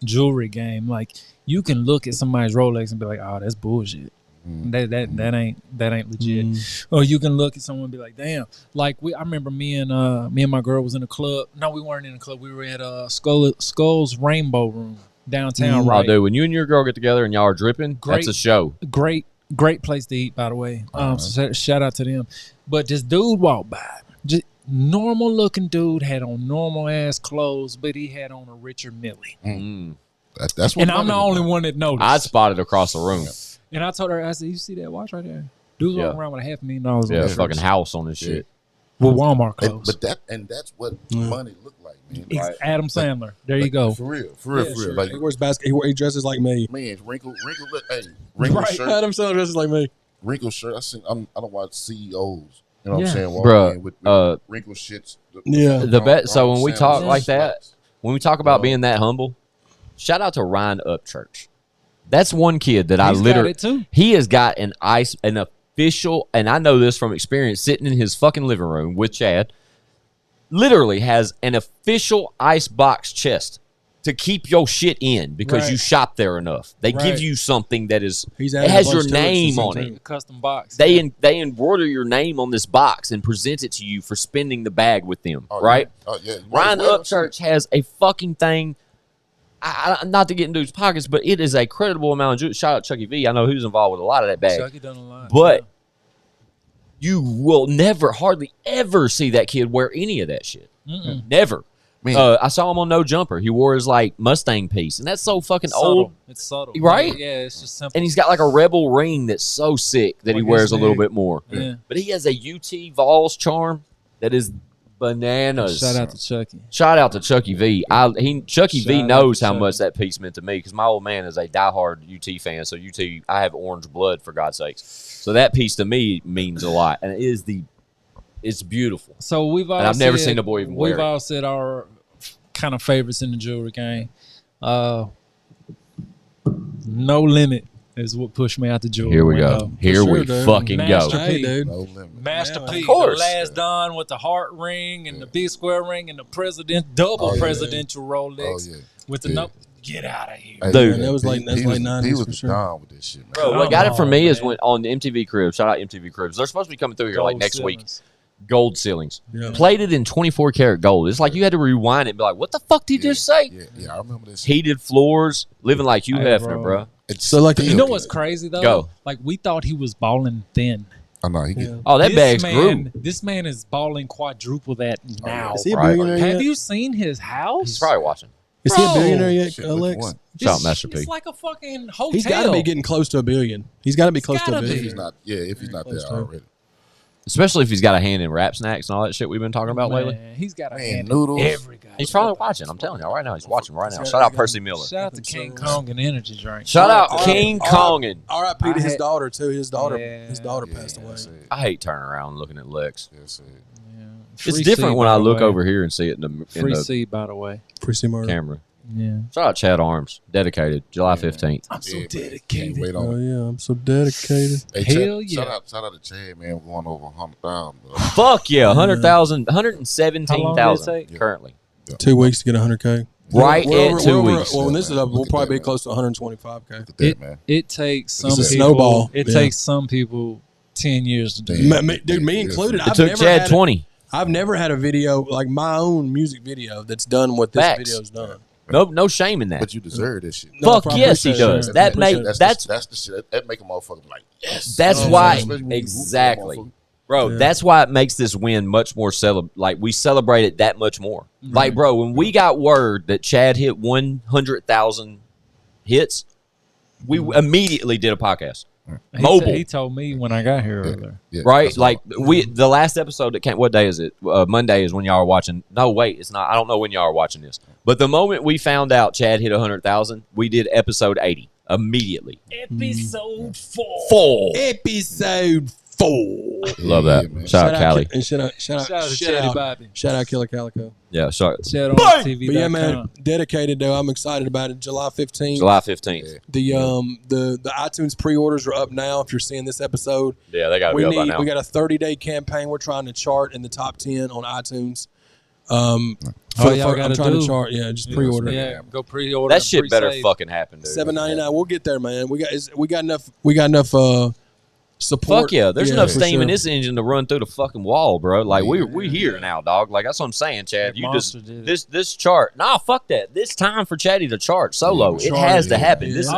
jewelry game, like you can look at somebody's Rolex and be like, oh, that's bullshit. That ain't legit. Or you can look at someone and be like, damn. Like I remember me and my girl was in a club. No, we weren't in a club. We were at Skull's Rainbow Room downtown. Right, dude. When you and your girl get together and y'all are dripping, that's a show. Great place to eat, by the way. So shout out to them. But this dude walked by. Just normal looking dude, had on normal ass clothes, but he had on a Richard Mille. That's what. And I'm the only one that noticed. I spotted across the room. And I told her, I said, you see that watch right there? Dude's walking around with $500,000. Yeah, fucking house on this shit. With Walmart clothes. But that's what money look like, man. It's Adam Sandler. There you go. For real. Like he wears basketball. He dresses like me. Man, wrinkled Right. shirt. Adam Sandler dresses like me. Wrinkled shirt. I don't watch CEOs. You know what I'm saying? Bruh, with wrinkled shits. So when we talk like that, when we talk about being that humble, shout out to Ryan Upchurch. That's one kid that I literally. He has got an official, and I know this from experience, sitting in his fucking living room with Chad. Literally has an official ice box chest to keep your shit in because you shop there enough. They give you something that is it has your name on it. A custom box. They embroider your name on this box and present it to you for spending the bag with them. Right? Ryan Upchurch has a fucking thing. Not to get in dude's pockets, but it is a creditable amount of jewelry. Shout out Chucky V. I know who's involved with a lot of that bag. Chucky done a lot. But you will hardly ever see that kid wear any of that shit. Never. I saw him on No Jumper. He wore his like Mustang piece, and that's so fucking old. It's subtle, right? Yeah, it's just simple. And he's got like a Rebel ring that's so sick that he wears a little bit more. Yeah. But he has a UT Vols charm that is bananas. Shout out to Chucky. Shout out to Chucky V. Chucky V knows how much that piece meant to me because my old man is a diehard UT fan. So I have orange blood for God's sakes. So that piece to me means a lot, and it's beautiful. So I've never seen a boy even wear it. We've all said our kind of favorites in the jewelry game. No Limit is what pushed me out the jewelry. Here we window. go. Here we fucking Master go. P. Dude. No limit. Master P. Of course. The last Don with the heart ring and the big square ring and the presidential Rolex with the number. Get out of here, dude. That was like 90s. He was for sure. down with this shit, man. Bro, what got it for me is when on the MTV Cribs. Shout out MTV Cribs. They're supposed to be coming through here like next week. Gold ceilings, plated in 24 karat gold. It's like you had to rewind it and be like, "What the fuck did you just say?" Yeah, I remember this. Heated floors, living like Hugh Hefner, bro. So like, you know what's crazy though? Go. Like we thought he was balling thin. I know he get. Oh, that bag's grew. This man is balling quadruple that now. Is he a billionaire yet? Have you seen his house? He's probably watching. Is he a billionaire yet, Alex? Shout out Master P. It's like a fucking hotel. He's got to be getting close to $1 billion. He's got to be close to $1 billion. If he's not, if he's not there already. Especially if he's got a hand in rap snacks and all that shit we've been talking about lately. He's got a hand noodles. in every guy. He's probably watching. I'm telling y'all right now. He's watching right now. Shout out Percy Miller. Shout out to King Kong and Energy Drink. Shout out King Kongin. R.I.P. to his daughter too. His daughter passed away. I hate turning around and looking at Lex. Free It's different C, when by I the look way. over here and see it in the Free C, by the way. Free C murder. camera. Yeah. Shout out Chad Arms. Dedicated. July 15th. I'm so Can't dedicated. wait on Oh it. yeah, I'm so dedicated. Hey, Hell Shout yeah. out to Chad, man. We're going over 100,000. Fuck yeah. 100,000. How long did it 117,000 take? currently. 2 weeks to get 100K. Right at 2 weeks. Well, when this is up, we'll probably be close to 125K. It takes some people. Snowball. It takes some people 10 years to do. Dude, me included. It took Chad 20. I've never had a video like my own music video that's done what this video's done. No shame in that. But you deserve this shit. Fuck yes, he does. Sure. That's the shit that make a motherfucker like yes. That's why exactly, bro. Yeah. That's why it makes this win much more like we celebrate it that much more. Mm-hmm. Like, bro, when we got word that Chad hit 100,000 hits, we immediately did a podcast. Mobile. He told me when I got here earlier. Yeah, right? Like the last episode that came. What day is it? Monday is when y'all are watching. No, wait, it's not. I don't know when y'all are watching this. But the moment we found out Chad hit 100,000, we did episode 80 immediately. Episode 4. Episode 4. Love that. Man. Shout out Cali. And shout out Chatty Bobby. Shout out Killer Calico. Yeah, ChadArmesTV. But yeah, man, dedicated though. I'm excited about it. July 15th. July 15th. The iTunes pre-orders are up now. If you're seeing this episode, Yeah, they got to be up by now. We got a 30-day campaign. We're trying to chart in the top 10 on iTunes. Y'all I'm trying to chart. Yeah, just pre-order. Yeah, go pre-order. That shit better fucking happen, dude. $7.99. We'll get there, man. We got enough support. Fuck yeah, there's enough steam sure. in this engine to run through the fucking wall, bro. Like we here now, dog. Like that's what I'm saying, Chad. You just this chart. Nah, fuck that. This time for Chatty to chart solo. It has to happen. Yeah. This,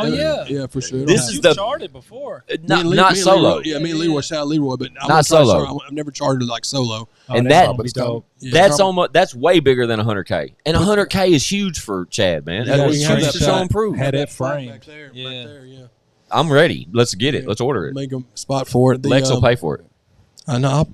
yeah, for sure. This is the charted before. Not solo. Leroy, me and Leroy. Shout out Leroy, but not solo. I've never charted like solo. And that's almost that's way bigger than 100K. And 100K is huge for Chad, man. Yeah, That's huge to show and prove. Had that frame. Back there, yeah. I'm ready. Let's get it. Let's order it. Make a spot for it. Lex will pay for it. I know.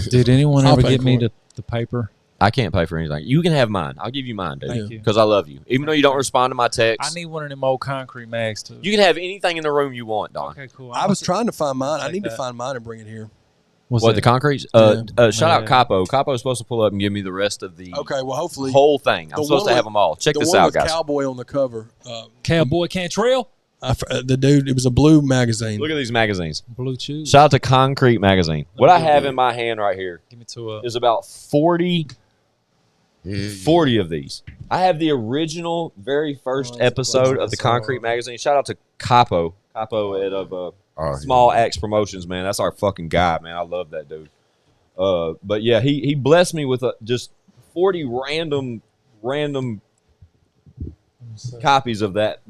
Did anyone I'll ever pay get me for the paper? I can't pay for anything. You can have mine. I'll give you mine, dude. Thank you. Because I love you. Even though you don't respond to my texts. I need one of them old concrete mags too. You can have anything in the room you want, Don. Okay, cool. I was trying to find mine. I need to find mine and bring it here. What, the concrete? Shout out Capo. Capo's supposed to pull up and give me the rest of the well, hopefully whole thing. I'm supposed to have them all. Check this out, guys. Cowboy on the cover. Cowboy Cantrell? The dude, it was a blue magazine. Look at these magazines. Blue Chew. Shout out to Concrete Magazine. What I have in my hand right here is about 40 of these. I have the original, very first episode of the Concrete Magazine. Shout out to Capo. Capo at Small Axe Promotions, man. That's our fucking guy, man. I love that dude. But yeah, he blessed me with just 40 random copies of that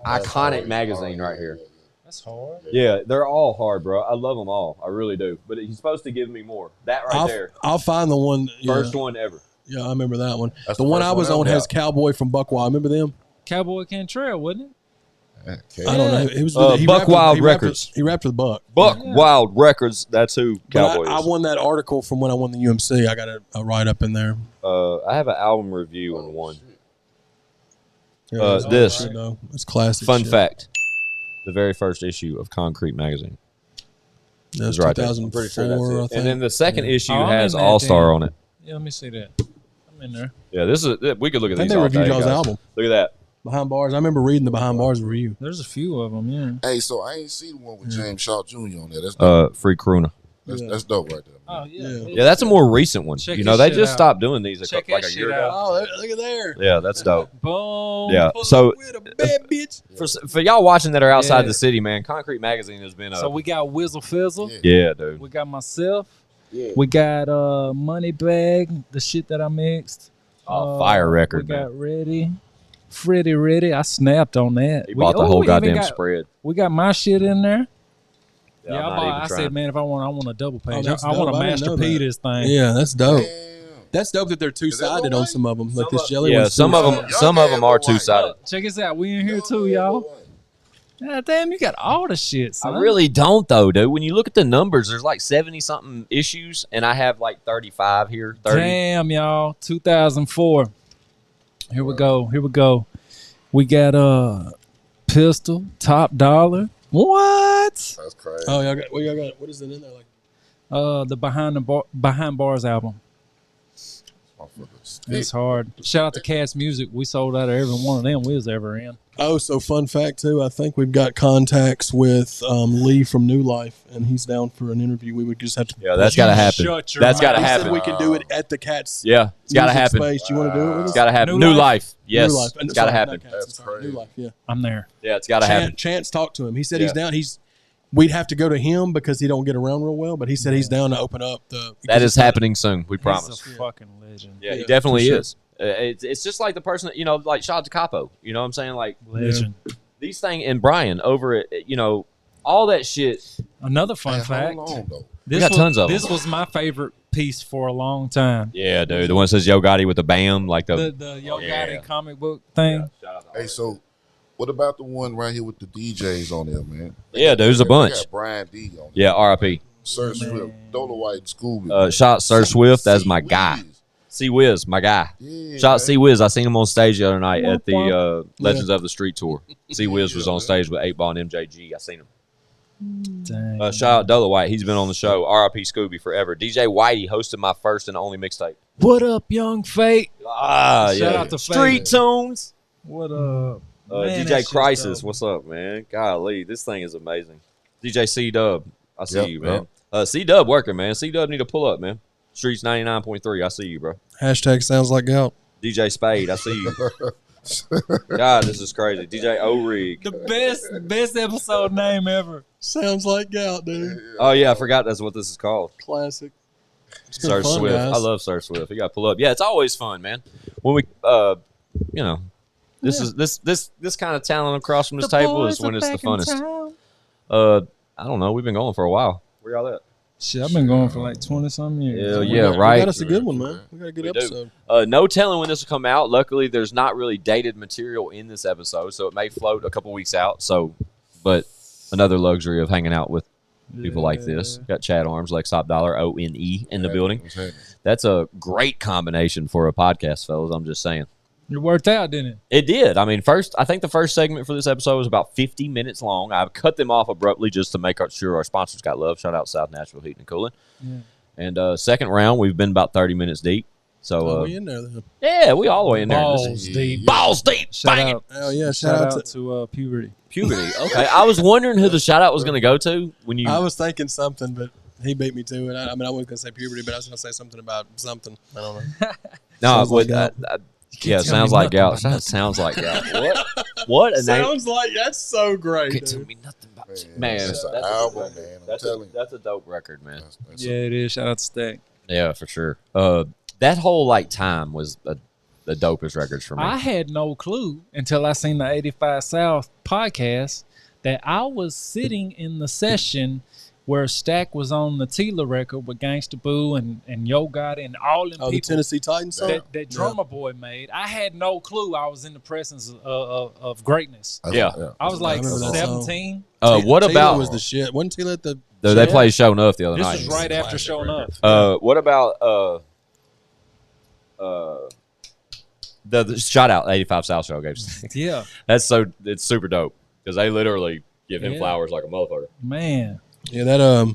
iconic magazine right here. That's hard. Yeah, they're all hard, bro. I love them all. I really do. But he's supposed to give me more. That there. I'll find the one. First one ever. Yeah, I remember that one. The one I was on has Cowboy from Buckwild. Remember them? Cowboy Cantrell, wasn't it? Okay. I don't know. It was Buckwild Records. He rapped with Buck. Buckwild Records. That's who Cowboy is. I won that article from when I won the UMC. I got a write up in there. I have an album review on one. Yeah, this. It's classic. Fun fact. The very first issue of Concrete Magazine. That's right 2004, I'm pretty sure that's it. I think. And then the second issue has All Star on it. Yeah, let me see that. I'm in there. Yeah, this is. We could look at I think these. they all reviewed day, y'all's guys. album. Look at that. Behind Bars. I remember reading the Behind Bars review. There's a few of them, yeah. Hey, so I ain't seen the one with James Shaw Jr. on there. That's dope. Free Corona. That's dope right there. Oh, yeah. Yeah, that's a more recent one. Check You know, this they shit just out. stopped doing these Check like that a year shit ago. out. Oh, look at there. Yeah, that's dope. Boom. Yeah. So With a bad bitch. for y'all watching that are outside Yeah. the city, man, Concrete Magazine has been So we got Whizzle Fizzle. Yeah, dude. We got myself. Yeah. We got Money Bag, the shit that I mixed. Fire record, We man. got Ready. I snapped on that. He bought the whole goddamn spread. We got my shit in there. Yeah, Yeah, I'm not even I trying. said, man, if I want a double page. that's I want dope. to I didn't Master know P that. this thing. Yeah, that's dope. Damn. That's dope that they're two-sided no on way? some of them. Like this jelly Yeah, one's some of two-sided. them. Some of them are two-sided. Check us out. We in here too, y'all. God damn, you got all the shit, son. I really don't though, dude. When you look at the numbers, there's like 70 something issues, and I have like 35 here. 30. Damn, y'all. 2004. Here we go. We got Pistol, Top Dollar. What? That's crazy. Oh, y'all got what is it in there? Like The Behind Bars album. It's hard. Shout out to Cat's Music. We sold out of every one of them we was ever in. Oh, so fun fact too. I think we've got contacts with Lee from New Life, and he's down for an interview. We would just have to. Yeah, that's got to happen. That's got to He happen. said we can do it at the Cat's. Yeah, it's got to happen. Space. Do you want to do it with us? It's got to happen. New Life. Yes, New Life. It's got to happen. That's crazy. New Life. Yeah, I'm there. Yeah, it's got to happen. Chance talked to him. He said he's down. We'd have to go to him because he don't get around real well, but he said he's down to open up the. That is happening soon. We promise. He's a fucking legend. Yeah, he definitely is. It's just like the person that, like shout out to Capo. You know what I'm saying? Like legend. These things and Brian over it, all that shit. Another fun fact. We got tons of them. This was my favorite piece for a long time. Yeah, dude. The one that says Yo Gotti with the BAM, like the Yo Gotti comic book thing. Yeah, hey, so what about the one right here with the DJs on there, man? Yeah, dude, there's a bunch. Got Brian D on there. Yeah, R.I.P. Sir Swift, Dola White, Scooby. Shot Sir Swift. That's my guy. C-Wiz, my guy. Yeah, Shot C-Wiz. I seen him on stage the other night at the Legends of the Street tour. C-Wiz was on stage with 8 Ball and MJG. I seen him. Dang. Shout out Dola White. He's been on the show. R.I.P. Scooby forever. DJ Whitey hosted my first and only mixtape. What up, Young Fate? Shout out to Street Tunes. What up? Man, DJ Crisis. What's up, man? Golly, this thing is amazing. DJ C-Dub. I see you, man. C-Dub working, man. C-Dub need to pull up, man. Streets 99.3. I see you, bro. Hashtag sounds like Gout. DJ Spade. I see you. God, this is crazy. DJ O-Rig. The best episode name ever. Sounds like Gout, dude. Oh, yeah. I forgot that's what this is called. Classic. Sir Swift. Guys. I love Sir Swift. You got to pull up. Yeah, it's always fun, man. When we, this is this kind of talent across from this table is when it's the funnest. I don't know. We've been going for a while. Where y'all at? Shit, I've been going for like 20-some years. Hell yeah, right. We got us a good one, man. We got a good episode. No telling when this will come out. Luckily, there's not really dated material in this episode, so it may float a couple weeks out. But another luxury of hanging out with people like this. Got Chad Arms, Lex TopDollar, O.N.E in the building. That's a great combination for a podcast, fellas. I'm just saying. It worked out, didn't it? It did. I mean, I think the first segment for this episode was about 50 minutes long. I've cut them off abruptly just to make sure our sponsors got love. Shout out South Nashville Heating and Cooling. Yeah. And second round, we've been about 30 minutes deep. So we in there then. Yeah, we all the way in there. Balls deep. Balls deep. Shout Bang out. Hell yeah! Shout out to Puberty. Puberty. Okay. I was wondering who the shout out was going to go to when you. I was thinking something, but he beat me to it. I wasn't going to say Puberty, but I was going to say something about something. I don't know. No, with that. Yeah, sounds like Gout. Sounds like Gout. What? Sounds like that's so great. Can't tell me nothing about you. Man, that's an album, man. I'm telling you. That's a dope record, man. Yeah, it is. Shout out to Stack. Yeah, for sure. That whole time was the dopest records for me. I had no clue until I seen the 85 South podcast that I was sitting in the session where Stack was on the Tila record with Gangsta Boo and Yo Gotti and all them people. The Tennessee Titans song? That Drummer Boy made. I had no clue I was in the presence of greatness. Yeah. I was like 17. What about... Tila was the shit. Wasn't Tila at the... They played Show Enough the other night. This was right after Show Enough. What about... the shout out 85 South Show gave. Yeah. It's super dope because they literally give him flowers like a motherfucker. Man. Yeah, that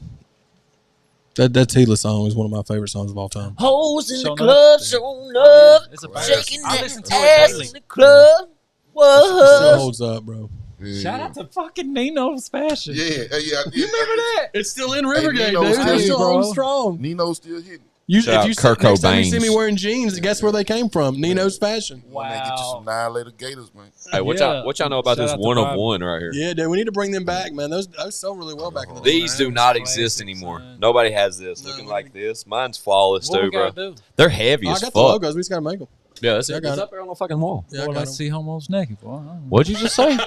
Tila song is one of my favorite songs of all time. Hoes in the club, showing up, shaking that ass in the club. Whoa. Still holds up, bro. Yeah. Shout out to fucking Nino's Fashion. Yeah. You remember that? It's still in Rivergate, Nino's dude. They're still holding strong. Nino's still hitting. If you Kurt next time you Cobain's. see me wearing jeans, guess where they came from? Nino's Fashion. Wow. They get you some 9-later Gators, man. Hey, what y'all know about this one of one right here? Yeah, dude, we need to bring them back, man. Those sold really well back in the day. These do not exist anymore. Nobody has this looking like this. Mine's flawless too, bro. They're heavy as I got fuck. the logos. We just gotta make them. Yeah, that's Yeah, it. I got It's it. up there on the fucking wall. Yeah, Well, let's see homos naked, boy. What'd you just say?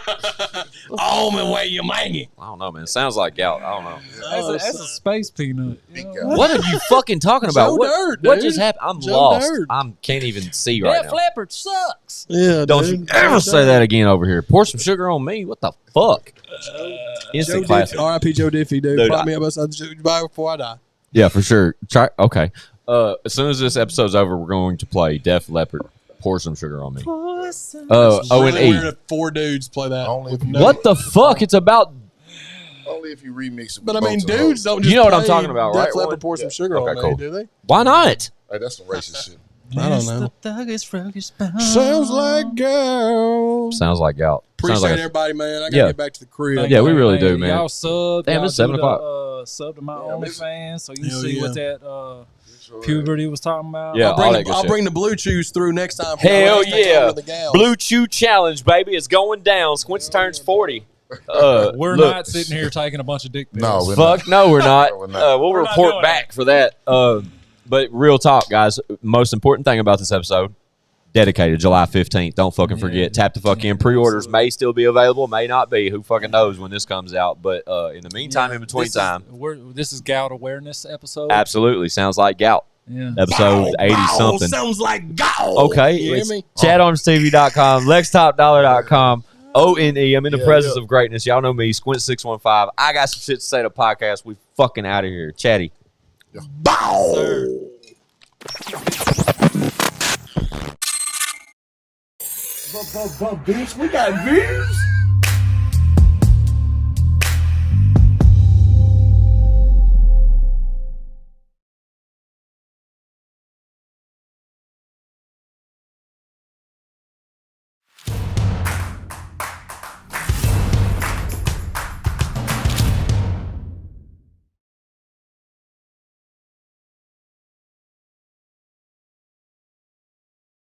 Oh, man, where you mangy? I don't know, man. Sounds like Gout. I don't know. That's a space peanut. What are you fucking talking about? Joe Dirt, what dude. just happened? I'm Joe lost. Dirt. I can't even see right now. Leppard sucks. Yeah, Don't dude. you ever say that again over here. Pour some sugar on me. What the fuck? Instant Joe classic. Diffie, R.I.P. Joe Diffie, dude. Dude, Prop me up outside the bar before I die. Yeah, for sure. Okay. As soon as this episode's over, we're going to play Def Leppard. Pour some sugar on me. O&E. Weird if 4 dudes play that. What the fuck? It's about... Only if you remix it. But I mean, dudes don't just You know what I'm play talking about, right? Def Leppard pour some sugar on cool. me, do they? Why not? Hey, that's some racist shit. I don't know. Sounds like gout. Sounds like gout. Appreciate everybody, man. I gotta get back to the crib. Yeah, we really do, man. Y'all sub. Damn, it's 7 o'clock. Sub to my OnlyFans so you can see what that puberty was talking about. Yeah, I'll bring the blue chews through next time. Hell yeah. Blue Chew Challenge, baby. It's going down. Squints turns 40. We're not sitting here taking a bunch of dick pics. No, no, we're not. We'll report back for that. But real talk, guys. Most important thing about this episode, dedicated July 15th. Don't fucking forget. Tap the fuck in. Pre-orders may still be available, may not be. Who fucking knows when this comes out? But in the meantime, in between time. This is gout awareness episode. Absolutely. Sounds like gout. Yeah. Episode 80-something. Sounds like gout. Okay. You hear me? ChadArmesTV.com. LexTopDollar.com. O.N.E. I'm in the presence of greatness. Y'all know me. Squint615. I got some shit to say to podcast. We fucking out of here. Chatty. Bow. Bitch, we got views.